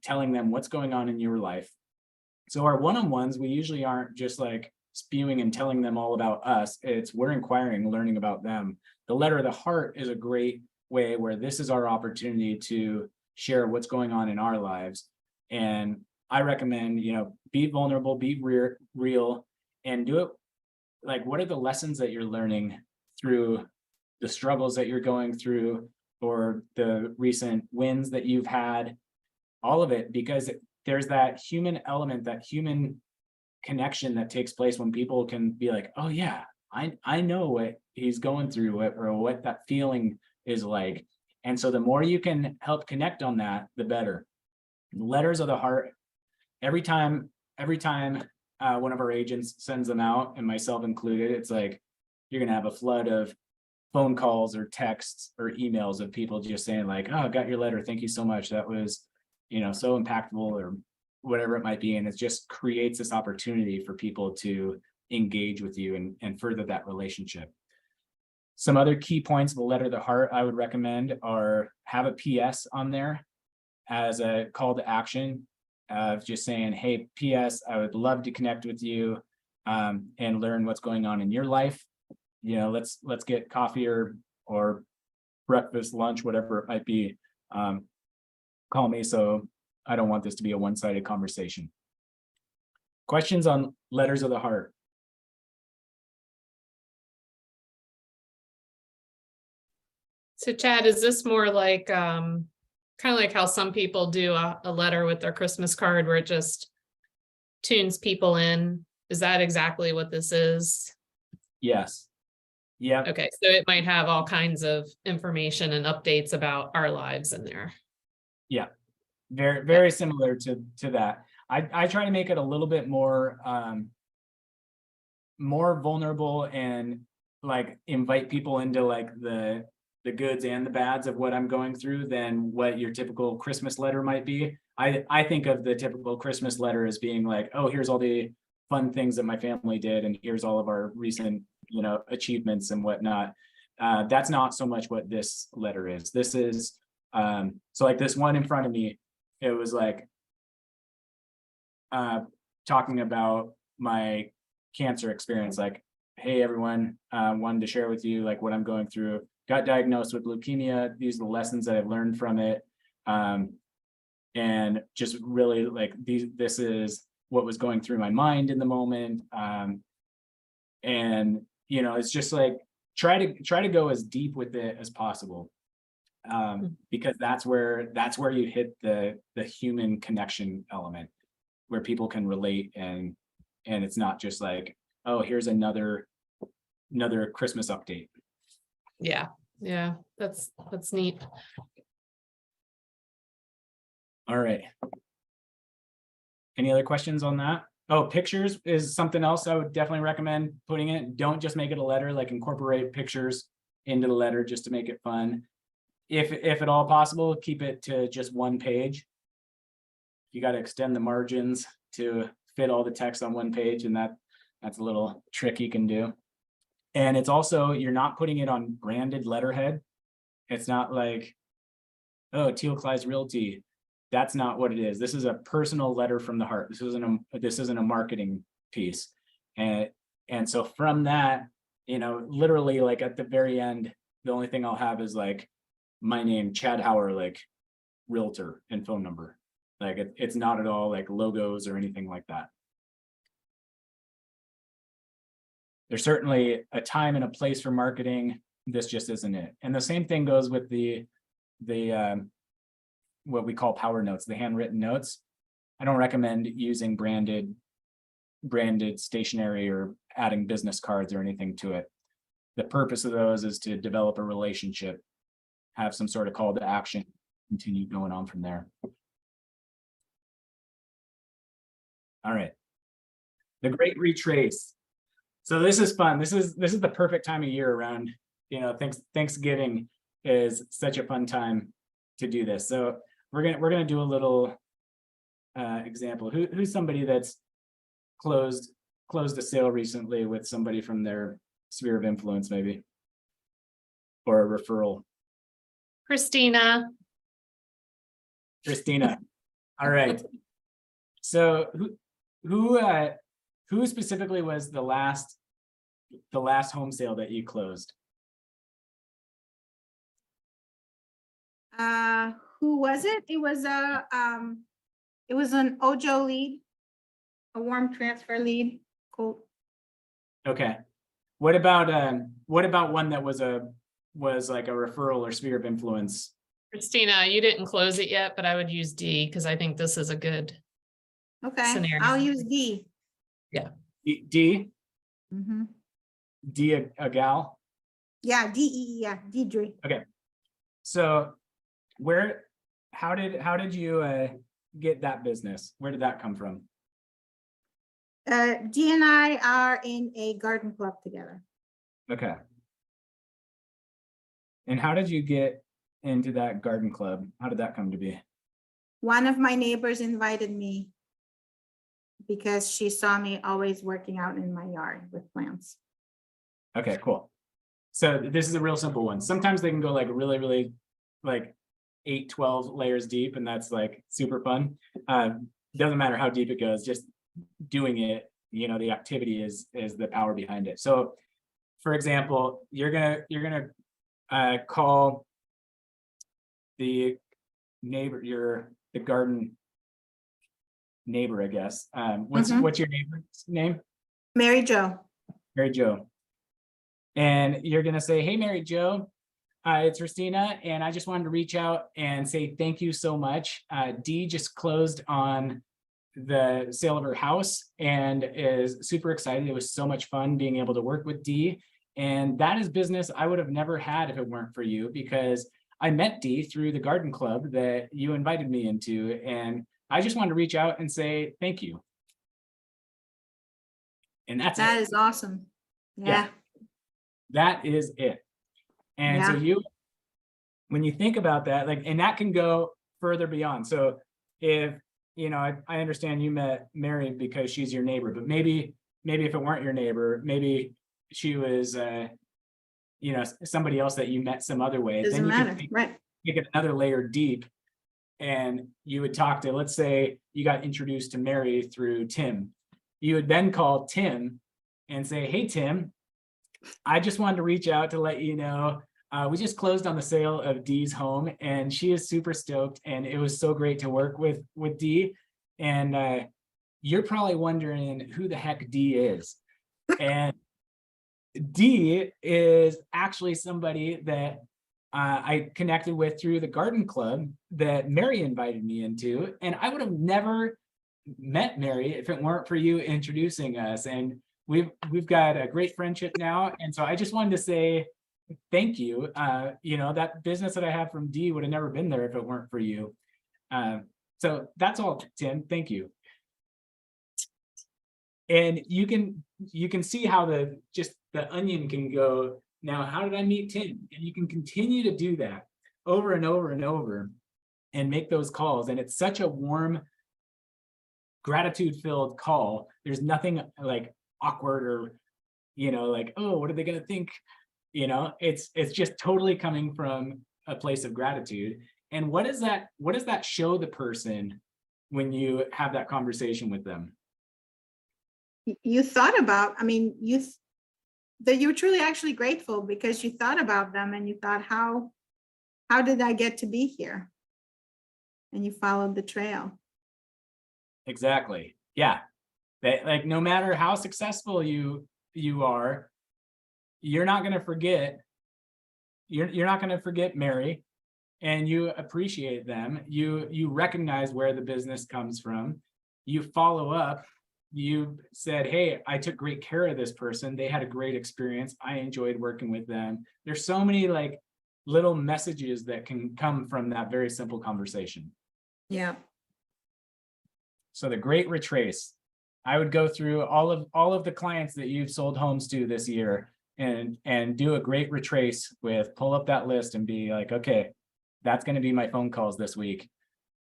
[SPEAKER 1] telling them what's going on in your life. So our one-on-ones, we usually aren't just like spewing and telling them all about us. It's we're inquiring, learning about them. The letter of the heart is a great way where this is our opportunity to share what's going on in our lives. And I recommend, be vulnerable, be real, and do it. Like, what are the lessons that you're learning through the struggles that you're going through, or the recent wins that you've had, all of it, because there's that human element, that human connection that takes place when people can be like, oh yeah, I know what he's going through, or what that feeling is like. And so the more you can help connect on that, the better. Letters of the heart, every time one of our agents sends them out, and myself included, it's like you're gonna have a flood of phone calls or texts or emails of people just saying like, oh, I got your letter, thank you so much, that was so impactful, or whatever it might be. And it just creates this opportunity for people to engage with you and further that relationship. Some other key points of the letter of the heart I would recommend are have a PS on there as a call to action of just saying, hey, PS, I would love to connect with you and learn what's going on in your life. Let's get coffee or breakfast, lunch, whatever it might be. Call me, so I don't want this to be a one-sided conversation. Questions on letters of the heart?
[SPEAKER 6] So Chad, is this more like, kind of like how some people do a letter with their Christmas card where it just tunes people in? Is that exactly what this is?
[SPEAKER 1] Yes. Yeah.
[SPEAKER 6] Okay, so it might have all kinds of information and updates about our lives in there.
[SPEAKER 1] Yeah. Very, very similar to that. I try to make it a little bit more vulnerable, and like invite people into like the goods and the bads of what I'm going through than what your typical Christmas letter might be. I think of the typical Christmas letter as being like, oh, here's all the fun things that my family did, and here's all of our recent achievements and whatnot. That's not so much what this letter is. This is so like this one in front of me, it was like talking about my cancer experience, like, hey everyone, wanted to share with you like what I'm going through. Got diagnosed with leukemia. These are the lessons that I've learned from it. And just really like this is what was going through my mind in the moment. And it's just like try to go as deep with it as possible. Because that's where you hit the human connection element, where people can relate, and it's not just like, oh, here's another Christmas update.
[SPEAKER 6] Yeah, that's neat.
[SPEAKER 1] All right. Any other questions on that? Oh, pictures is something else I would definitely recommend putting in. Don't just make it a letter, like incorporate pictures into the letter just to make it fun. If at all possible, keep it to just one page. You got to extend the margins to fit all the text on one page, and that's a little trick you can do. And it's also, you're not putting it on branded letterhead. It's not like, oh, Teal Clyde's Realty. That's not what it is. This is a personal letter from the heart. This isn't a marketing piece. And so from that, literally like at the very end, the only thing I'll have is like my name, Chad Hauer, like realtor, and phone number. Like it's not at all like logos or anything like that. There's certainly a time and a place for marketing. This just isn't it. And the same thing goes with the what we call power notes, the handwritten notes. I don't recommend using branded stationery or adding business cards or anything to it. The purpose of those is to develop a relationship, have some sort of call to action, continue going on from there. All right. The Great Retrace. So this is fun. This is the perfect time of year around, Thanksgiving is such a fun time to do this. So we're gonna do a little example. Who's somebody that's closed a sale recently with somebody from their sphere of influence, maybe, or a referral?
[SPEAKER 6] Christina.
[SPEAKER 1] Christina. All right. So who specifically was the last home sale that you closed?
[SPEAKER 5] Who was it? It was an Ojo lead, a warm transfer lead. Cool.
[SPEAKER 1] Okay. What about one that was like a referral or sphere of influence?
[SPEAKER 6] Christina, you didn't close it yet, but I would use D because I think this is a good
[SPEAKER 5] Okay,
[SPEAKER 6] scenario.
[SPEAKER 5] I'll use D.
[SPEAKER 1] D,
[SPEAKER 5] Mhm.
[SPEAKER 1] a gal.
[SPEAKER 5] Yeah, D-E-E, yeah, Deidre.
[SPEAKER 1] So how did you get that business? Where did that come from?
[SPEAKER 5] D and I are in a garden club together.
[SPEAKER 1] Okay. And how did you get into that garden club? How did that come to be?
[SPEAKER 5] One of my neighbors invited me because she saw me always working out in my yard with plants.
[SPEAKER 1] Okay, cool. So this is a real simple one. Sometimes they can go like really, really like 8, 12 layers deep, and that's like super fun. Doesn't matter how deep it goes, just doing it, the activity is the power behind it. So for example, you're gonna call the neighbor, the garden neighbor, I guess. What's your neighbor's name?
[SPEAKER 5] Mary Jo.
[SPEAKER 1] Mary Jo. And you're gonna say, hey, Mary Jo, it's Christina, and I just wanted to reach out and say thank you so much. Dee just closed on the sale of her house and is super excited. It was so much fun being able to work with Dee. And that is business I would have never had if it weren't for you, because I met Dee through the garden club that you invited me into. And I just wanted to reach out and say thank you. And that's
[SPEAKER 5] That
[SPEAKER 1] it.
[SPEAKER 5] is awesome. Yeah.
[SPEAKER 1] That is it. And so when you think about that, like, and that can go further beyond. So if, I understand you met Mary because she's your neighbor, but maybe if it weren't your neighbor, maybe she was, somebody else that you met some other way.
[SPEAKER 5] Doesn't
[SPEAKER 1] Then you
[SPEAKER 5] matter,
[SPEAKER 1] could
[SPEAKER 5] right?
[SPEAKER 1] take it another layer deep, and you would talk to, let's say you got introduced to Mary through Tim. You would then call Tim and say, hey, Tim, I just wanted to reach out to let you know, we just closed on the sale of Dee's home, and she is super stoked, and it was so great to work with Dee. And you're probably wondering who the heck Dee is. And Dee is actually somebody that I connected with through the garden club that Mary invited me into, and I would have never met Mary if it weren't for you introducing us. And we've got a great friendship now, and so I just wanted to say thank you. That business that I have from Dee would have never been there if it weren't for you. So that's all, Tim. Thank you. And you can see how the onion can go. Now, how did I meet Tim? And you can continue to do that over and over and over and make those calls. And it's such a warm, gratitude-filled call. There's nothing like awkward or, like, oh, what are they going to think? It's just totally coming from a place of gratitude. And what does that show the person when you have that conversation with them?
[SPEAKER 5] You thought about, that you were truly actually grateful because you thought about them and you thought, how did I get to be here? And you followed the trail.
[SPEAKER 1] Exactly. Yeah. Like, no matter how successful you are, you're not going to forget. You're not going to forget Mary, and you appreciate them. You recognize where the business comes from. You follow up. You said, hey, I took great care of this person. They had a great experience. I enjoyed working with them. There's so many like little messages that can come from that very simple conversation.
[SPEAKER 5] Yeah.
[SPEAKER 1] So the great retrace, I would go through all of the clients that you've sold homes to this year and do a great retrace with, pull up that list and be like, okay, that's going to be my phone calls this week,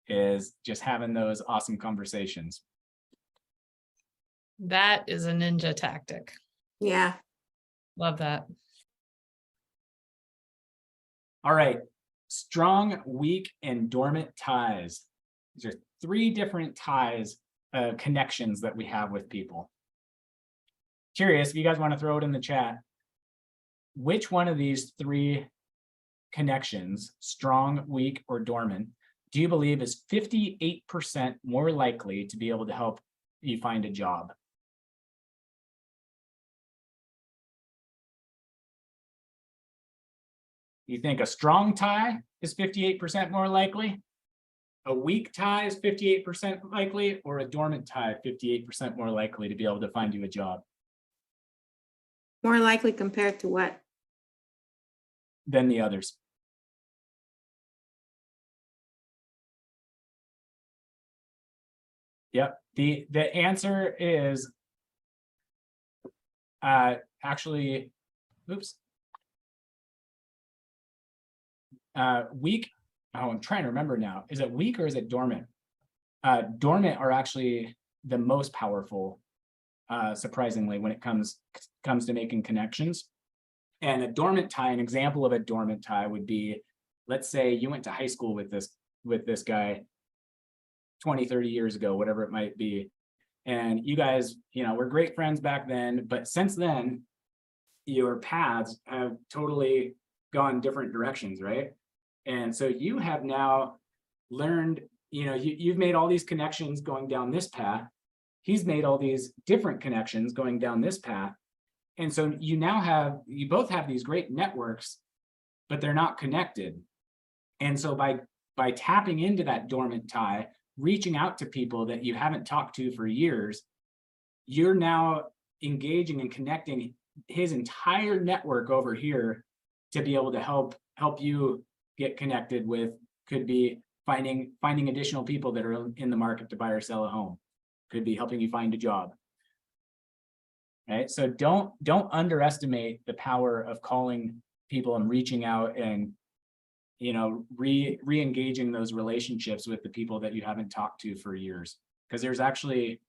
[SPEAKER 1] is just having those awesome conversations.
[SPEAKER 6] That is a ninja tactic.
[SPEAKER 5] Yeah.
[SPEAKER 6] Love that.
[SPEAKER 1] All right, strong, weak, and dormant ties. These are 3 different ties, connections that we have with people. Curious if you guys want to throw it in the chat. Which one of these 3 connections, strong, weak, or dormant, do you believe is 58% more likely to be able to help you find a job? You think a strong tie is 58% more likely? A weak tie is 58% likely, or a dormant tie 58% more likely to be able to find you a job
[SPEAKER 5] More likely compared to what?
[SPEAKER 1] than the others? Yep, the answer is actually, oops. Weak. Oh, I'm trying to remember now. Is it weak or is it dormant? Dormant are actually the most powerful, surprisingly, when it comes to making connections. And a dormant tie, an example of a dormant tie would be, let's say you went to high school with this guy 20, 30 years ago, whatever it might be. And you guys, were great friends back then, but since then, your paths have totally gone different directions, right? And so you have now learned, you've made all these connections going down this path. He's made all these different connections going down this path. And so you both have these great networks, but they're not connected. And so by tapping into that dormant tie, reaching out to people that you haven't talked to for years, you're now engaging and connecting his entire network over here to be able to help you get connected with, could be finding additional people that are in the market to buy or sell a home, could be helping you find a job. Right? So don't underestimate the power of calling people and reaching out and re-engaging those relationships with the people that you haven't talked to for years, because there's actually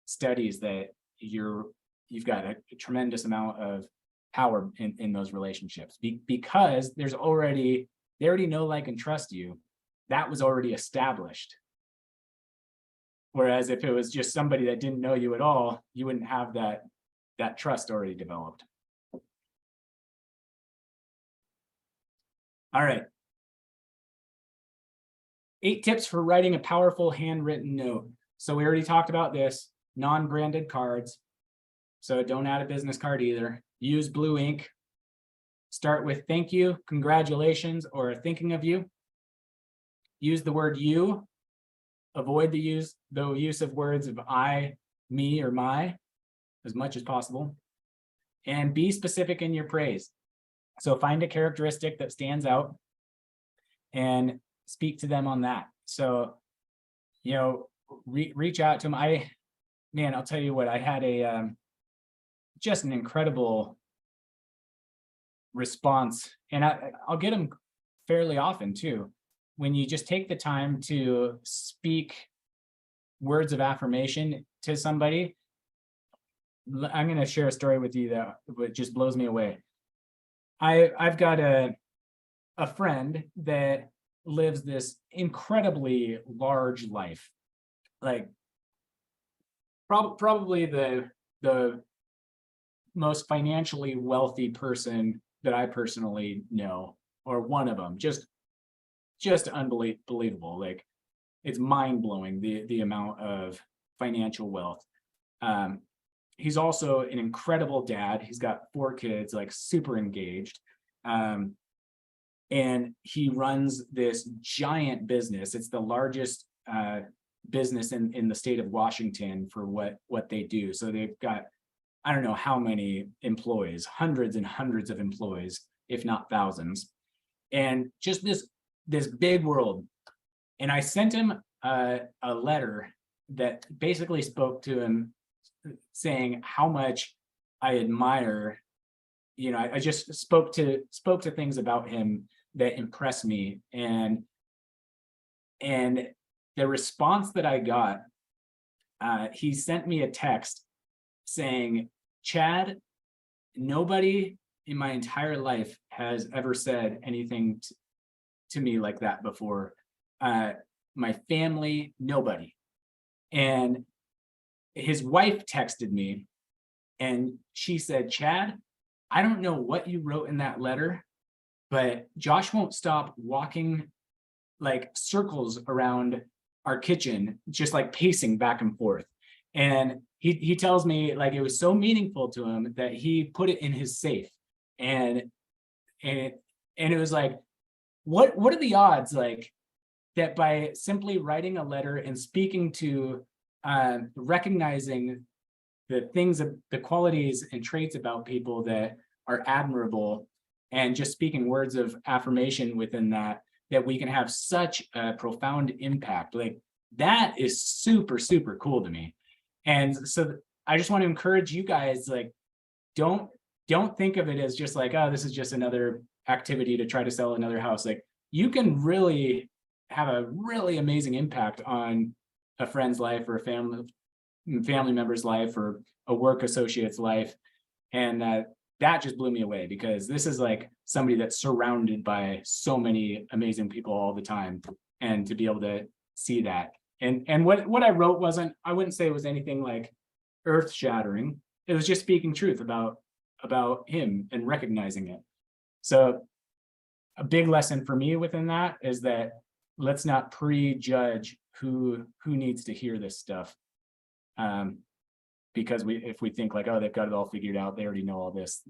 [SPEAKER 1] studies that you've got a tremendous amount of power in those relationships, because they already know, like, and trust you. That was already established. Whereas if it was just somebody that didn't know you at all, you wouldn't have that trust already developed. All right. 8 tips for writing a powerful handwritten note. So we already talked about this, non-branded cards. So don't add a business card either. Use blue ink. Start with thank you, congratulations, or thinking of you. Use the word you. Avoid the use of words of I, me, or my as much as possible. And be specific in your praise. So find a characteristic that stands out and speak to them on that. So, reach out to them. I'll tell you what, I had just an incredible response, and I'll get them fairly often too. When you just take the time to speak words of affirmation to somebody. I'm going to share a story with you that just blows me away. I've got a friend that lives this incredibly large life, like probably the most financially wealthy person that I personally know, or one of them. Just unbelievable. Like, it's mind-blowing the amount of financial wealth. He's also an incredible dad. He's got 4 kids, like super engaged. And he runs this giant business. It's the largest business in the state of Washington for what they do. So they've got, I don't know how many employees, hundreds and hundreds of employees, if not thousands. and just this big world. And I sent him a letter that basically spoke to him, saying how much I admire, I just spoke to things about him that impressed me. And the response that I got, he sent me a text saying, Chad, nobody in my entire life has ever said anything to me like that before. My family, nobody. And his wife texted me and she said, Chad, I don't know what you wrote in that letter, but Josh won't stop walking like circles around our kitchen, just like pacing back and forth. And he tells me like it was so meaningful to him that he put it in his safe. And it was like, what are the odds like that by simply writing a letter and speaking to recognizing the things, the qualities and traits about people that are admirable, and just speaking words of affirmation within that we can have such a profound impact. Like that is super, super cool to me. And so I just want to encourage you guys, like, don't think of it as just like, oh, this is just another activity to try to sell another house. Like you can really have a really amazing impact on a friend's life or a family member's life or a work associate's life. And that just blew me away, because this is like somebody that's surrounded by so many amazing people all the time. And to be able to see that. And what I wrote I wouldn't say it was anything like earth shattering. It was just speaking truth about him and recognizing it. So a big lesson for me within that is that let's not prejudge who needs to hear this stuff. Because if we think like, oh, they've got it all figured out, they already know all this,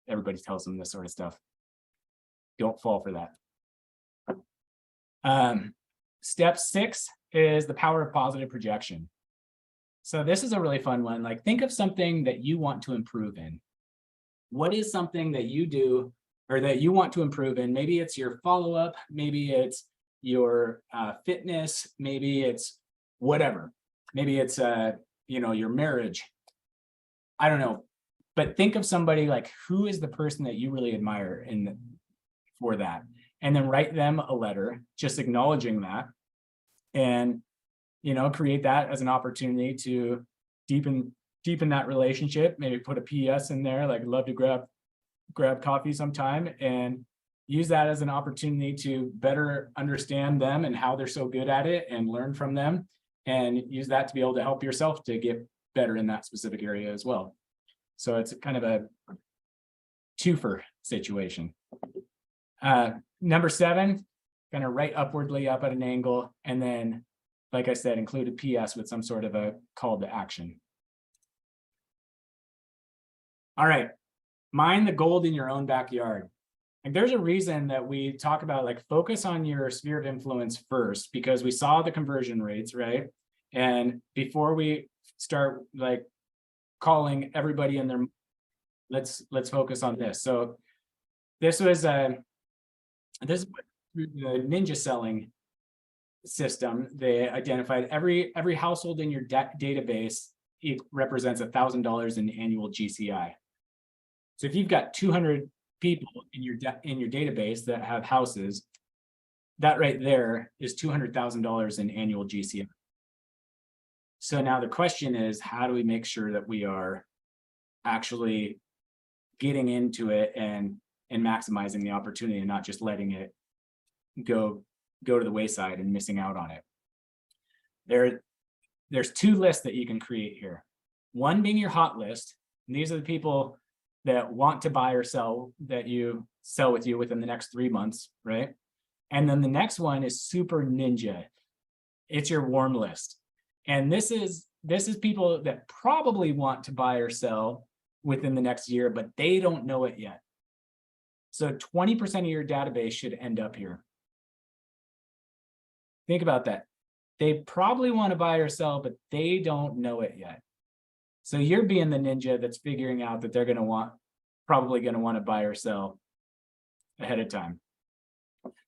[SPEAKER 1] everybody tells them this sort of stuff. Don't fall for that. Step 6 is the power of positive projection. So this is a really fun one. Like think of something that you want to improve in. What is something that you do or that you want to improve in? Maybe it's your follow-up, maybe it's your fitness, maybe it's whatever. Maybe it's your marriage. I don't know. But think of somebody like, who is the person that you really admire for that? And then write them a letter just acknowledging that, and create that as an opportunity to deepen that relationship. Maybe put a PS in there, like love to grab coffee sometime, and use that as an opportunity to better understand them and how they're so good at it, and learn from them, and use that to be able to help yourself to get better in that specific area as well. So it's kind of a twofer situation. Number 7, kind of write upwardly up at an angle, and then, like I said, include a PS with some sort of a call to action. All right, mine the gold in your own backyard. Like there's a reason that we talk about like focus on your sphere of influence first, because we saw the conversion rates, right? And before we start like calling everybody in their, let's focus on this. So this was this through the ninja selling system. They identified every household in your database, it represents $1,000 in annual GCI. So if you've got 200 people in your database that have houses, that right there is $200,000 in annual GCI. So now the question is, how do we make sure that we are actually getting into it and maximizing the opportunity, and not just letting it go to the wayside and missing out on it? There's 2 lists that you can create here. One being your hot list, and these are the people that want to buy or sell, that you sell with you within the next 3 months, right? And then the next one is super ninja. It's your warm list. And this is people that probably want to buy or sell within the next year, but they don't know it yet. So 20% of your database should end up here. Think about that. They probably want to buy or sell, but they don't know it yet. So you're being the ninja that's figuring out that they're probably going to want to buy or sell ahead of time.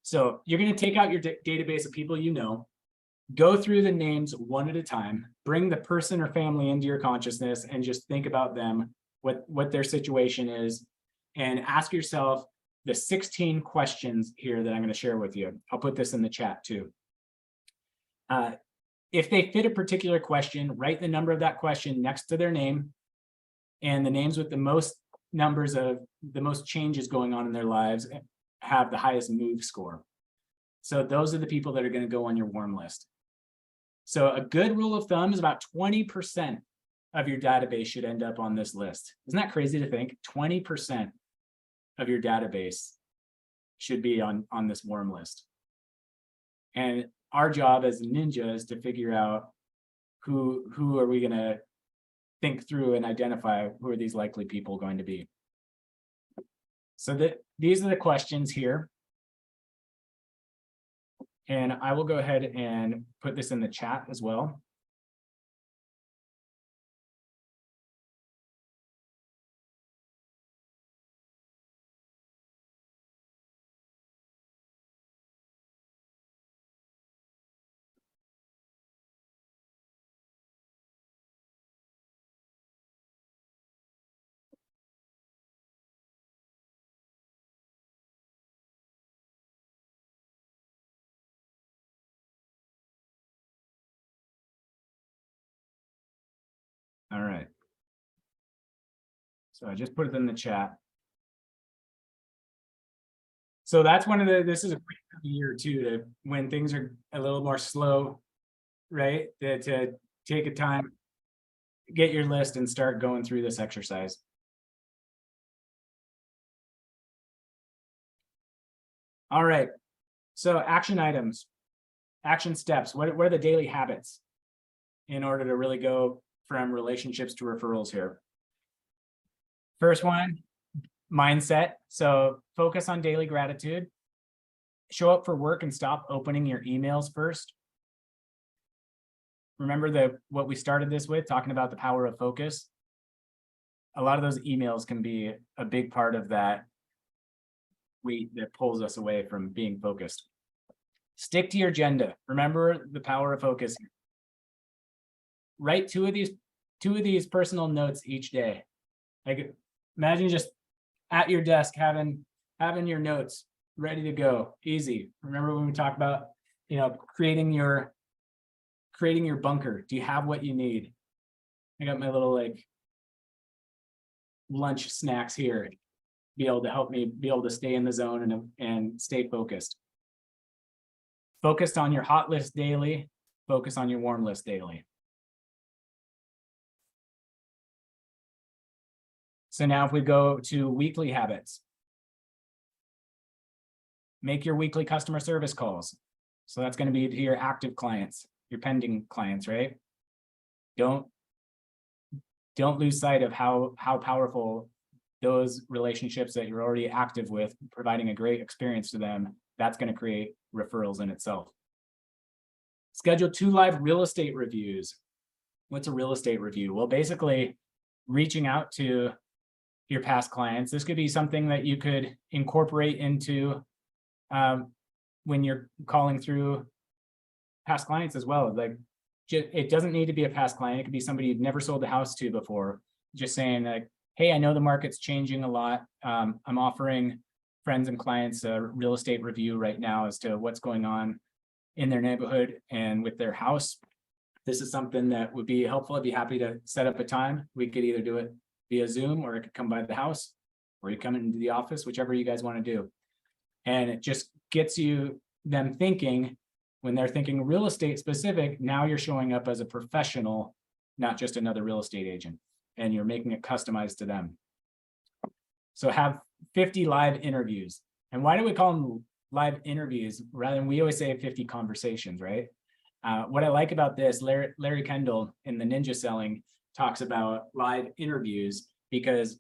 [SPEAKER 1] So you're going to take out your database of people you know, go through the names one at a time, bring the person or family into your consciousness and just think about them, what their situation is, and ask yourself the 16 questions here that I'm going to share with you. I'll put this in the chat too. If they fit a particular question, write the number of that question next to their name, and the names with the most numbers of the most changes going on in their lives have the highest move score. So those are the people that are going to go on your warm list. So a good rule of thumb is about 20% of your database should end up on this list. Isn't that crazy to think? 20% of your database should be on this warm list. And our job as a ninja is to figure out who are we going to think through and identify who are these likely people going to be. So these are the questions here. And I will go ahead and put this in the chat as well. All right. So I just put it in the chat. So that's one of this is a great year too, to when things are a little more slow, right? To take a time, get your list and start going through this exercise. All right. So action items, action steps. What are the daily habits in order to really go from relationships to referrals here? First one, mindset. So focus on daily gratitude. Show up for work and stop opening your emails first. Remember what we started this with, talking about the power of focus. A lot of those emails can be a big part of that weight that pulls us away from being focused. Stick to your agenda. Remember the power of focus. Write two of these personal notes each day. Like imagine just at your desk having your notes ready to go, easy. Remember when we talked about, creating your bunker? Do you have what you need? I got my little lunch snacks here, be able to help me be able to stay in the zone and stay focused. Focused on your hot list daily, focus on your warm list daily. So now if we go to weekly habits, make your weekly customer service calls. So that's going to be to your active clients, your pending clients, right? Don't lose sight of how powerful those relationships that you're already active with, providing a great experience to them, that's going to create referrals in itself. Schedule 2 live real estate reviews. What's a real estate review? Well, basically reaching out to your past clients. This could be something that you could incorporate into when you're calling through past clients as well. Like, it doesn't need to be a past client. It could be somebody you've never sold a house to before. Just saying like, hey, I know the market's changing a lot. I'm offering friends and clients a real estate review right now as to what's going on in their neighborhood and with their house. This is something that would be helpful. I'd be happy to set up a time. We could either do it via Zoom, or it could come by the house, or you come into the office, whichever you guys want to do. And it just gets them thinking, when they're thinking real estate specific, now you're showing up as a professional, not just another real estate agent, and you're making it customized to them. So have 50 live interviews. And why do we call them live interviews rather than, we always say 50 conversations, right? What I like about this, Larry Kendall in the Ninja Selling talks about live interviews, because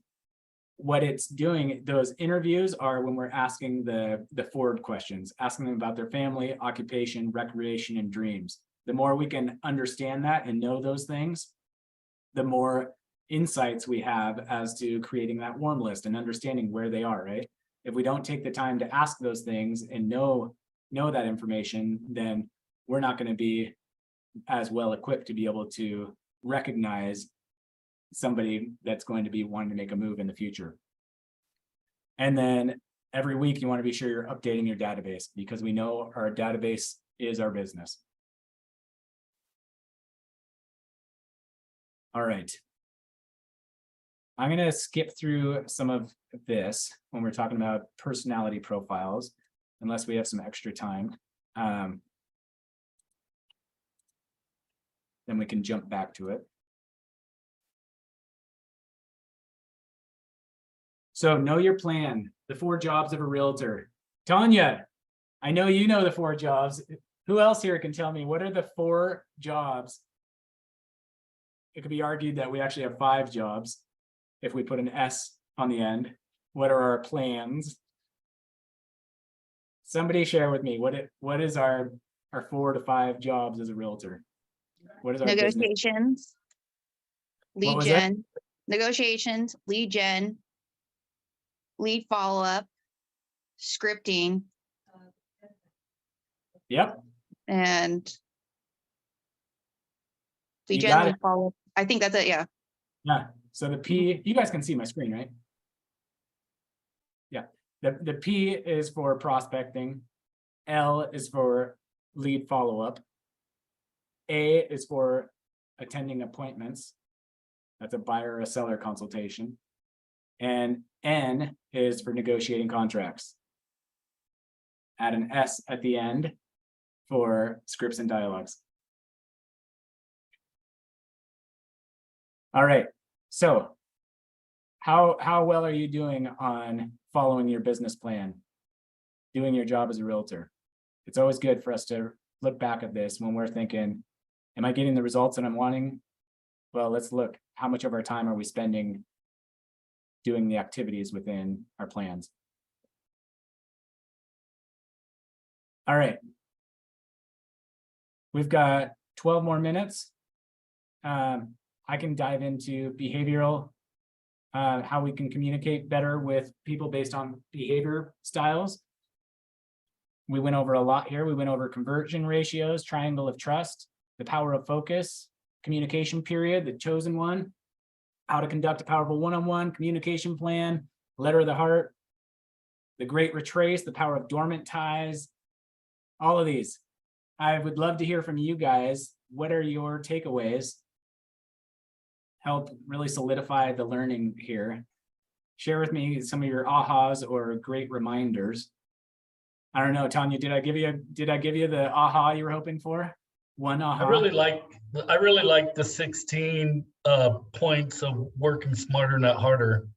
[SPEAKER 1] what it's doing, those interviews are when we're asking the forward questions, asking them about their family, occupation, recreation, and dreams. The more we can understand that and know those things, the more insights we have as to creating that warm list and understanding where they are, right? If we don't take the time to ask those things and know that information, then we're not going to be as well equipped to be able to recognize somebody that's going to be wanting to make a move in the future. And then every week you want to be sure you're updating your database, because we know our database is our business. All right. I'm going to skip through some of this when we're talking about personality profiles, unless we have some extra time. Then we can jump back to it. So know your plan, the 4 jobs of a realtor. Tanya, I know you know the 4 jobs. Who else here can tell me what are the 4 jobs? It could be argued that we actually have 5 jobs if we put an S on the end. What are our plans? Somebody share with me what is our 4 to 5 jobs as a realtor? What is our business?
[SPEAKER 4] Negotiations,
[SPEAKER 1] What
[SPEAKER 4] lead
[SPEAKER 1] was that?
[SPEAKER 4] gen, negotiations, lead gen, lead follow-up, scripting,
[SPEAKER 1] Yep,
[SPEAKER 4] and lead
[SPEAKER 1] you
[SPEAKER 4] gen,
[SPEAKER 1] got it.
[SPEAKER 4] lead follow-up. I think that's it, yeah.
[SPEAKER 1] Yeah. So the P, you guys can see my screen, right? Yeah. The P is for prospecting. L is for lead follow-up. A is for attending appointments. That's a buyer or a seller consultation. And N is for negotiating contracts. Add an S at the end for scripts and dialogues. All right. So how well are you doing on following your business plan, doing your job as a realtor? It's always good for us to look back at this when we're thinking, am I getting the results that I'm wanting? Well, let's look, how much of our time are we spending doing the activities within our plans? All right. We've got 12 more minutes. I can dive into behavioral, how we can communicate better with people based on behavior styles. We went over a lot here. We went over conversion ratios, triangle of trust, the power of focus, communication period, the chosen one, how to conduct a powerful one-on-one communication plan, letter of the heart, the great retrace, the power of dormant ties, all of these. I would love to hear from you guys. What are your takeaways? Help really solidify the learning here. Share with me some of your ahas or great reminders. I don't know, Tanya, did I give you the aha you were hoping for? One aha?
[SPEAKER 2] I really like the 16 points of working smarter, not harder,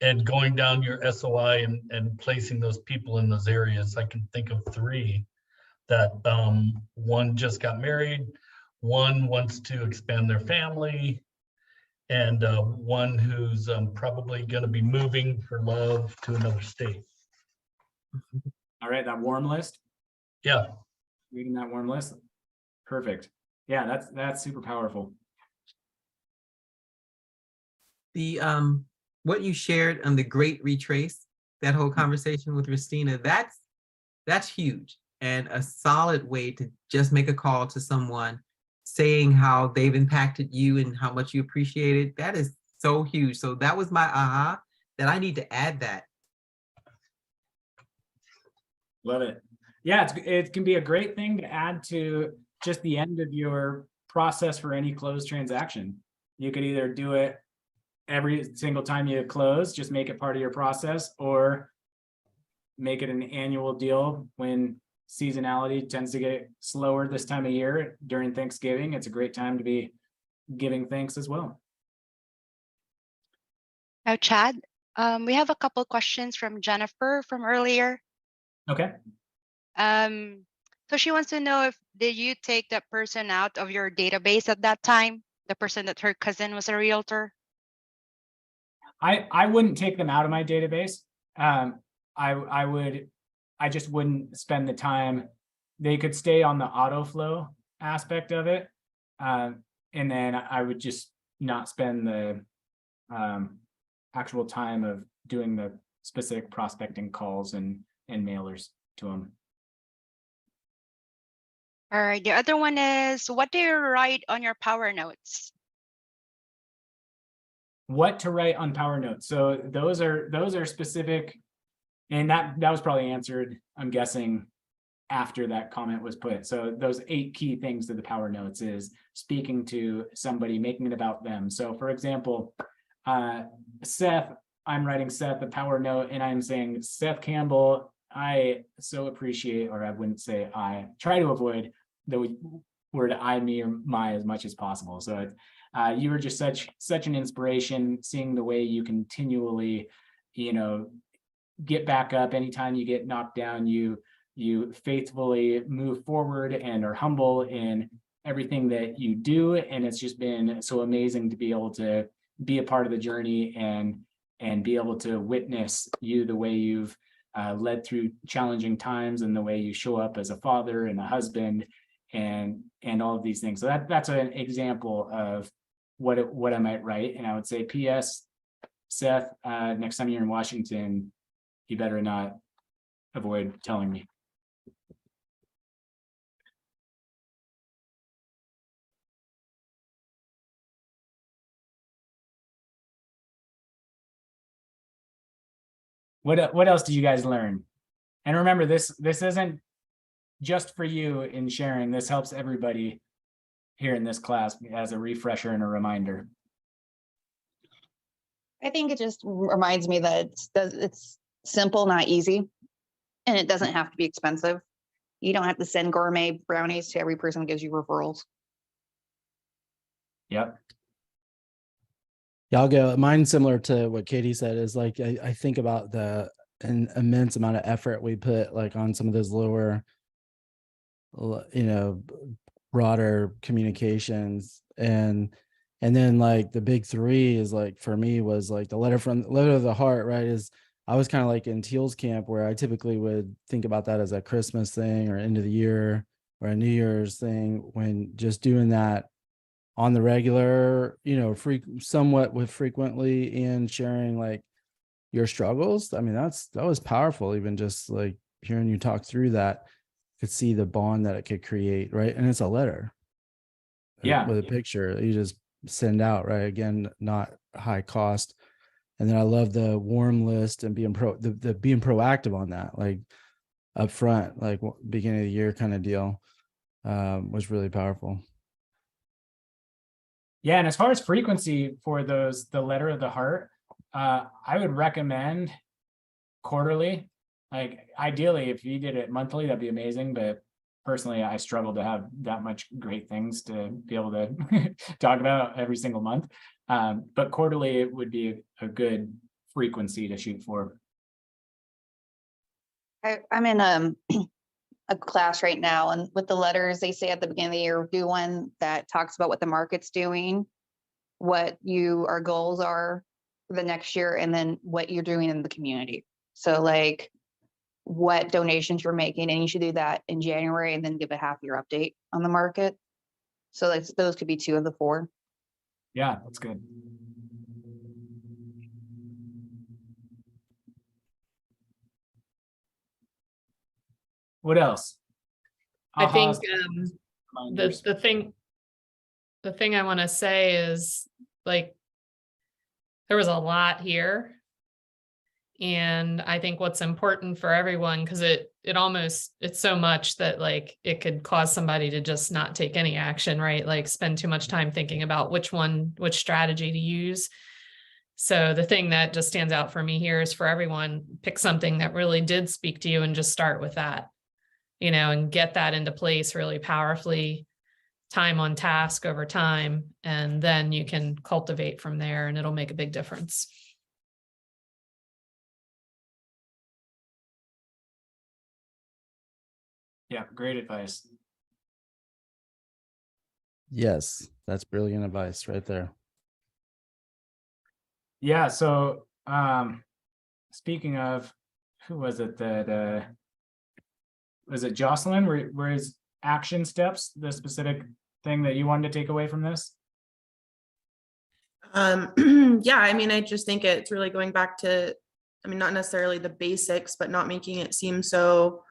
[SPEAKER 2] and going down your SOI and placing those people in those areas. I can think of 3 that one just got married, one wants to expand their family, and one who's probably going to be moving for love to another state.
[SPEAKER 1] All right, that warm list.
[SPEAKER 2] Yeah.
[SPEAKER 1] Reading that warm list. Perfect. Yeah, that's super powerful.
[SPEAKER 7] The what you shared on the great retrace, that whole conversation with Christina, that's huge, and a solid way to just make a call to someone saying how they've impacted you and how much you appreciate it. That is so huge. So that was my aha, that I need to add that.
[SPEAKER 1] Love it. Yeah, it can be a great thing to add to just the end of your process for any closed transaction. You could either do it every single time you close, just make it part of your process, or make it an annual deal when seasonality tends to get slower this time of year during Thanksgiving. It's a great time to be giving thanks as well.
[SPEAKER 8] Now, Chad, we have a couple questions from Jennifer from earlier.
[SPEAKER 1] Okay.
[SPEAKER 8] So she wants to know if did you take that person out of your database at that time, the person that her cousin was a realtor?
[SPEAKER 1] I wouldn't take them out of my database. I just wouldn't spend the time. They could stay on the auto flow aspect of it. And then I would just not spend the actual time of doing the specific prospecting calls and mailers to them.
[SPEAKER 8] All right, the other one is, what do you write on your power notes?
[SPEAKER 1] What to write on power notes. So those are specific, and that was probably answered, I'm guessing, after that comment was put. So those 8 key things to the power notes is speaking to somebody, making it about them. So for example, Seth, I'm writing Seth a power note and I'm saying, Seth Campbell, I so appreciate, or I wouldn't say I, try to avoid the word I, me, or my as much as possible. So you were just such an inspiration, seeing the way you continually, get back up anytime you get knocked down. You faithfully move forward and are humble in everything that you do. And it's just been so amazing to be able to be a part of the journey and be able to witness you, the way you've led through challenging times and the way you show up as a father and a husband and all of these things. So that's an example of what I might write. And I would say, P.S. Seth, next time you're in Washington, you better not avoid telling me. What else did you guys learn? And remember, this isn't just for you in sharing. This helps everybody here in this class as a refresher and a reminder.
[SPEAKER 4] I think it just reminds me that it's simple, not easy, and it doesn't have to be expensive. You don't have to send gourmet brownies to every person who gives you referrals.
[SPEAKER 1] Yep.
[SPEAKER 9] Yeah, I'll go. Mine's similar to what Katie said, is like, I think about an immense amount of effort we put like on some of those lower, broader communications. And then like the big 3 is like, for me, was like the letter of the heart, right? Is I was kind of like in Teal's camp, where I typically would think about that as a Christmas thing or end of the year or a New Year's thing, when just doing that on the regular, somewhat with frequently, and sharing like your struggles. I mean, that was powerful. Even just like hearing you talk through that, could see the bond that it could create, right? And it's a letter,
[SPEAKER 1] Yeah,
[SPEAKER 9] with a picture that you just send out, right? Again, not high cost. And then I love the warm list and being being proactive on that, like up front, like beginning of the year kind of deal, was really powerful.
[SPEAKER 1] Yeah, and as far as frequency for the letter of the heart, I would recommend quarterly. Like ideally, if you did it monthly, that'd be amazing. But personally, I struggle to have that much great things to be able to talk about every single month. But quarterly would be a good frequency to shoot for.
[SPEAKER 4] I'm in a class right now, and with the letters, they say at the beginning of the year, do one that talks about what the market's doing, what our goals are for the next year, and then what you're doing in the community. So like what donations you're making, and you should do that in January and then give a half-year update on the market. So those could be 2 of the 4.
[SPEAKER 1] Yeah, that's good. What else?
[SPEAKER 6] I think
[SPEAKER 1] Reminders.
[SPEAKER 6] the thing I want to say is, like, there was a lot here. And I think what's important for everyone, because it's so much that like it could cause somebody to just not take any action, right? Like spend too much time thinking about which strategy to use. So the thing that just stands out for me here is, for everyone, pick something that really did speak to you and just start with that, and get that into place really powerfully, time on task over time, and then you can cultivate from there, and it'll make a big difference.
[SPEAKER 1] Yeah, great advice.
[SPEAKER 9] Yes, that's brilliant advice right there.
[SPEAKER 1] Yeah, so speaking of, who was it that was it Jocelyn? Where is action steps the specific thing that you wanted to take away from this?
[SPEAKER 10] Yeah, I mean, I just think it's really going back to I mean, not necessarily the basics, but not making it seem so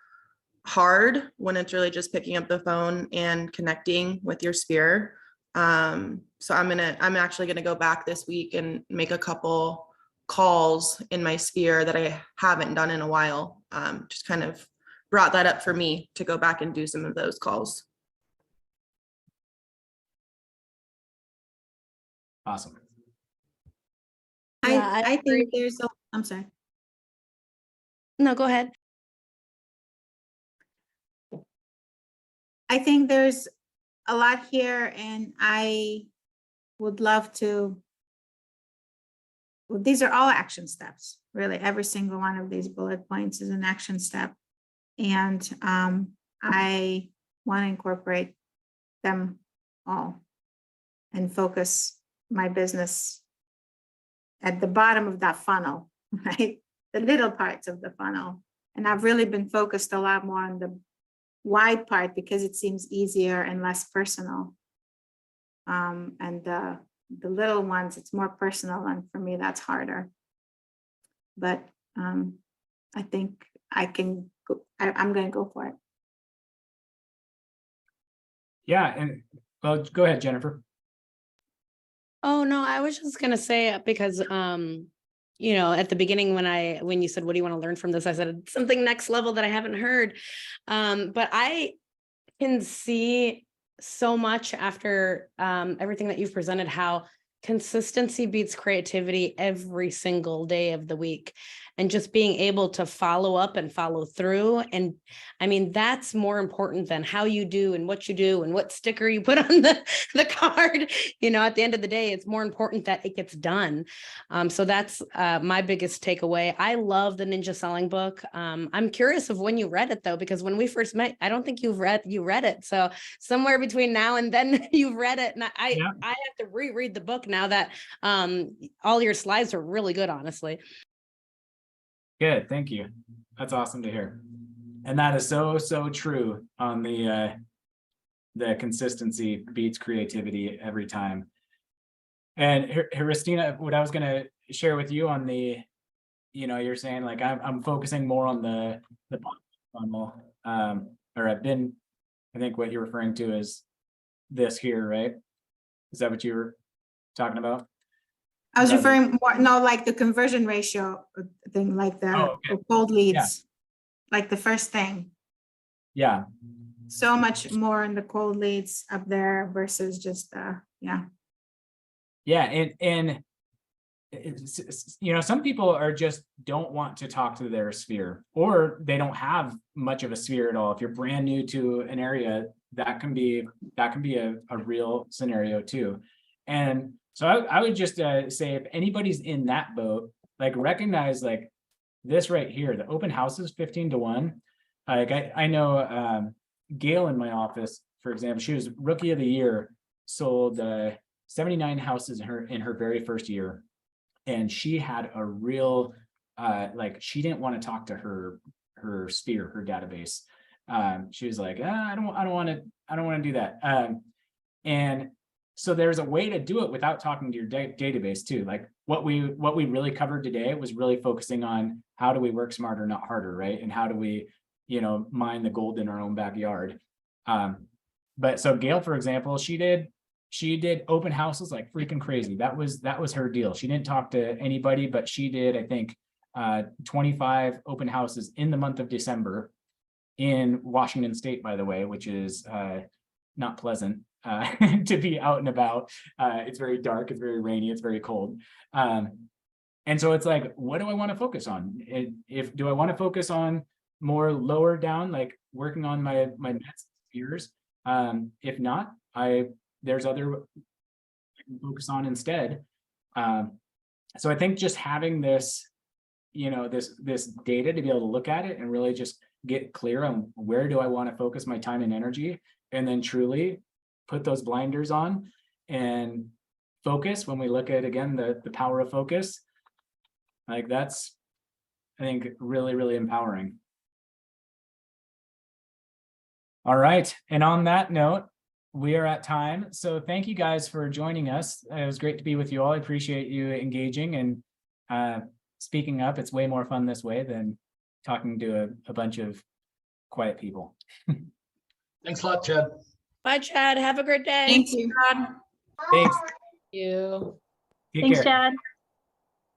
[SPEAKER 10] hard when it's really just picking up the phone and connecting with your sphere. So I'm actually gonna go back this week and make a couple calls in my sphere that I haven't done in a while. Just kind of brought that up for me to go back and do some of those calls.
[SPEAKER 1] Awesome.
[SPEAKER 11] Yeah, I
[SPEAKER 5] I think there's, I'm sorry.
[SPEAKER 11] No, go ahead.
[SPEAKER 5] I think there's a lot here and I would love to. Well, these are all action steps, really. Every single one of these bullet points is an action step. And I want to incorporate them all and focus my business at the bottom of that funnel, right? The little parts of the funnel. And I've really been focused a lot more on the wide part because it seems easier and less personal. And the little ones, it's more personal, and for me, that's harder. But I think I can go, I'm going to go for it.
[SPEAKER 1] Yeah, and well, go ahead, Jennifer.
[SPEAKER 11] Oh, no, I was just gonna say, because you know, at the beginning when you said, what do you want to learn from this? I said something next level that I haven't heard. But I can see so much after everything that you've presented, how consistency beats creativity every single day of the week. And just being able to follow up and follow through. And I mean, that's more important than how you do and what you do and what sticker you put on the card. You know, at the end of the day, it's more important that it gets done. So that's my biggest takeaway. I love the Ninja Selling book. I'm curious of when you read it though, because when we first met, I don't think you read it. So somewhere between now and then you've read it. And I have to reread the book now that all your slides are really good, honestly.
[SPEAKER 1] Good, thank you. That's awesome to hear. And that is so true on the consistency beats creativity every time. And Christina, what I was going to share with you on the, you know, you're saying like I'm focusing more on the funnel, or I've been, I think what you're referring to is this here, right? Is that what you were talking about?
[SPEAKER 5] I was referring more, no, like the conversion ratio thing, like the cold leads, like the first thing.
[SPEAKER 1] Yeah.
[SPEAKER 5] So much more in the cold leads up there versus just, yeah.
[SPEAKER 1] Yeah, and it's, you know, some people are just don't want to talk to their sphere, or they don't have much of a sphere at all. If you're brand new to an area, that can be a real scenario too. And so I would just say, if anybody's in that boat, like recognize like this right here, the open houses 15-1. Like I know Gail in my office, for example, she was rookie of the year, sold 79 houses in her very first year. And she had a real, like, she didn't want to talk to her sphere, her database. She was like, I don't want to do that. And so there's a way to do it without talking to your database too. Like what we really covered today was really focusing on how do we work smarter, not harder, right? And how do we, you know, mine the gold in our own backyard. But so Gail, for example, she did open houses like freaking crazy. That was her deal. She didn't talk to anybody, but she did, I think, 25 open houses in the month of December in Washington State, by the way, which is not pleasant to be out and about. It's very dark, it's very rainy, it's very cold. And so it's like, what do I want to focus on? Do I want to focus on more lower down, like working on my nets spheres? If not, there's other I can focus on instead. So I think just having this, you know, this data to be able to look at it and really just get clear on where do I want to focus my time and energy, and then truly put those blinders on and focus. When we look at, again, the power of focus, like that's, I think, really, really empowering. All right. And on that note, we are at time. So thank you guys for joining us. It was great to be with you all. I appreciate you engaging, and speaking up. It's way more fun this way than talking to a bunch of quiet people.
[SPEAKER 2] Thanks a lot, Chad.
[SPEAKER 11] Bye, Chad. Have a great day.
[SPEAKER 5] Thank you.
[SPEAKER 1] Thanks.
[SPEAKER 6] You.
[SPEAKER 1] Take
[SPEAKER 3] Thanks,
[SPEAKER 1] care.
[SPEAKER 3] Chad.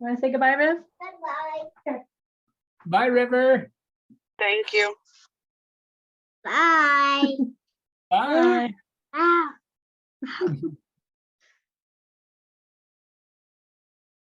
[SPEAKER 3] Want to say goodbye, Riv?
[SPEAKER 1] Bye, River.
[SPEAKER 12] Thank you.
[SPEAKER 1] Bye.
[SPEAKER 3] Bye.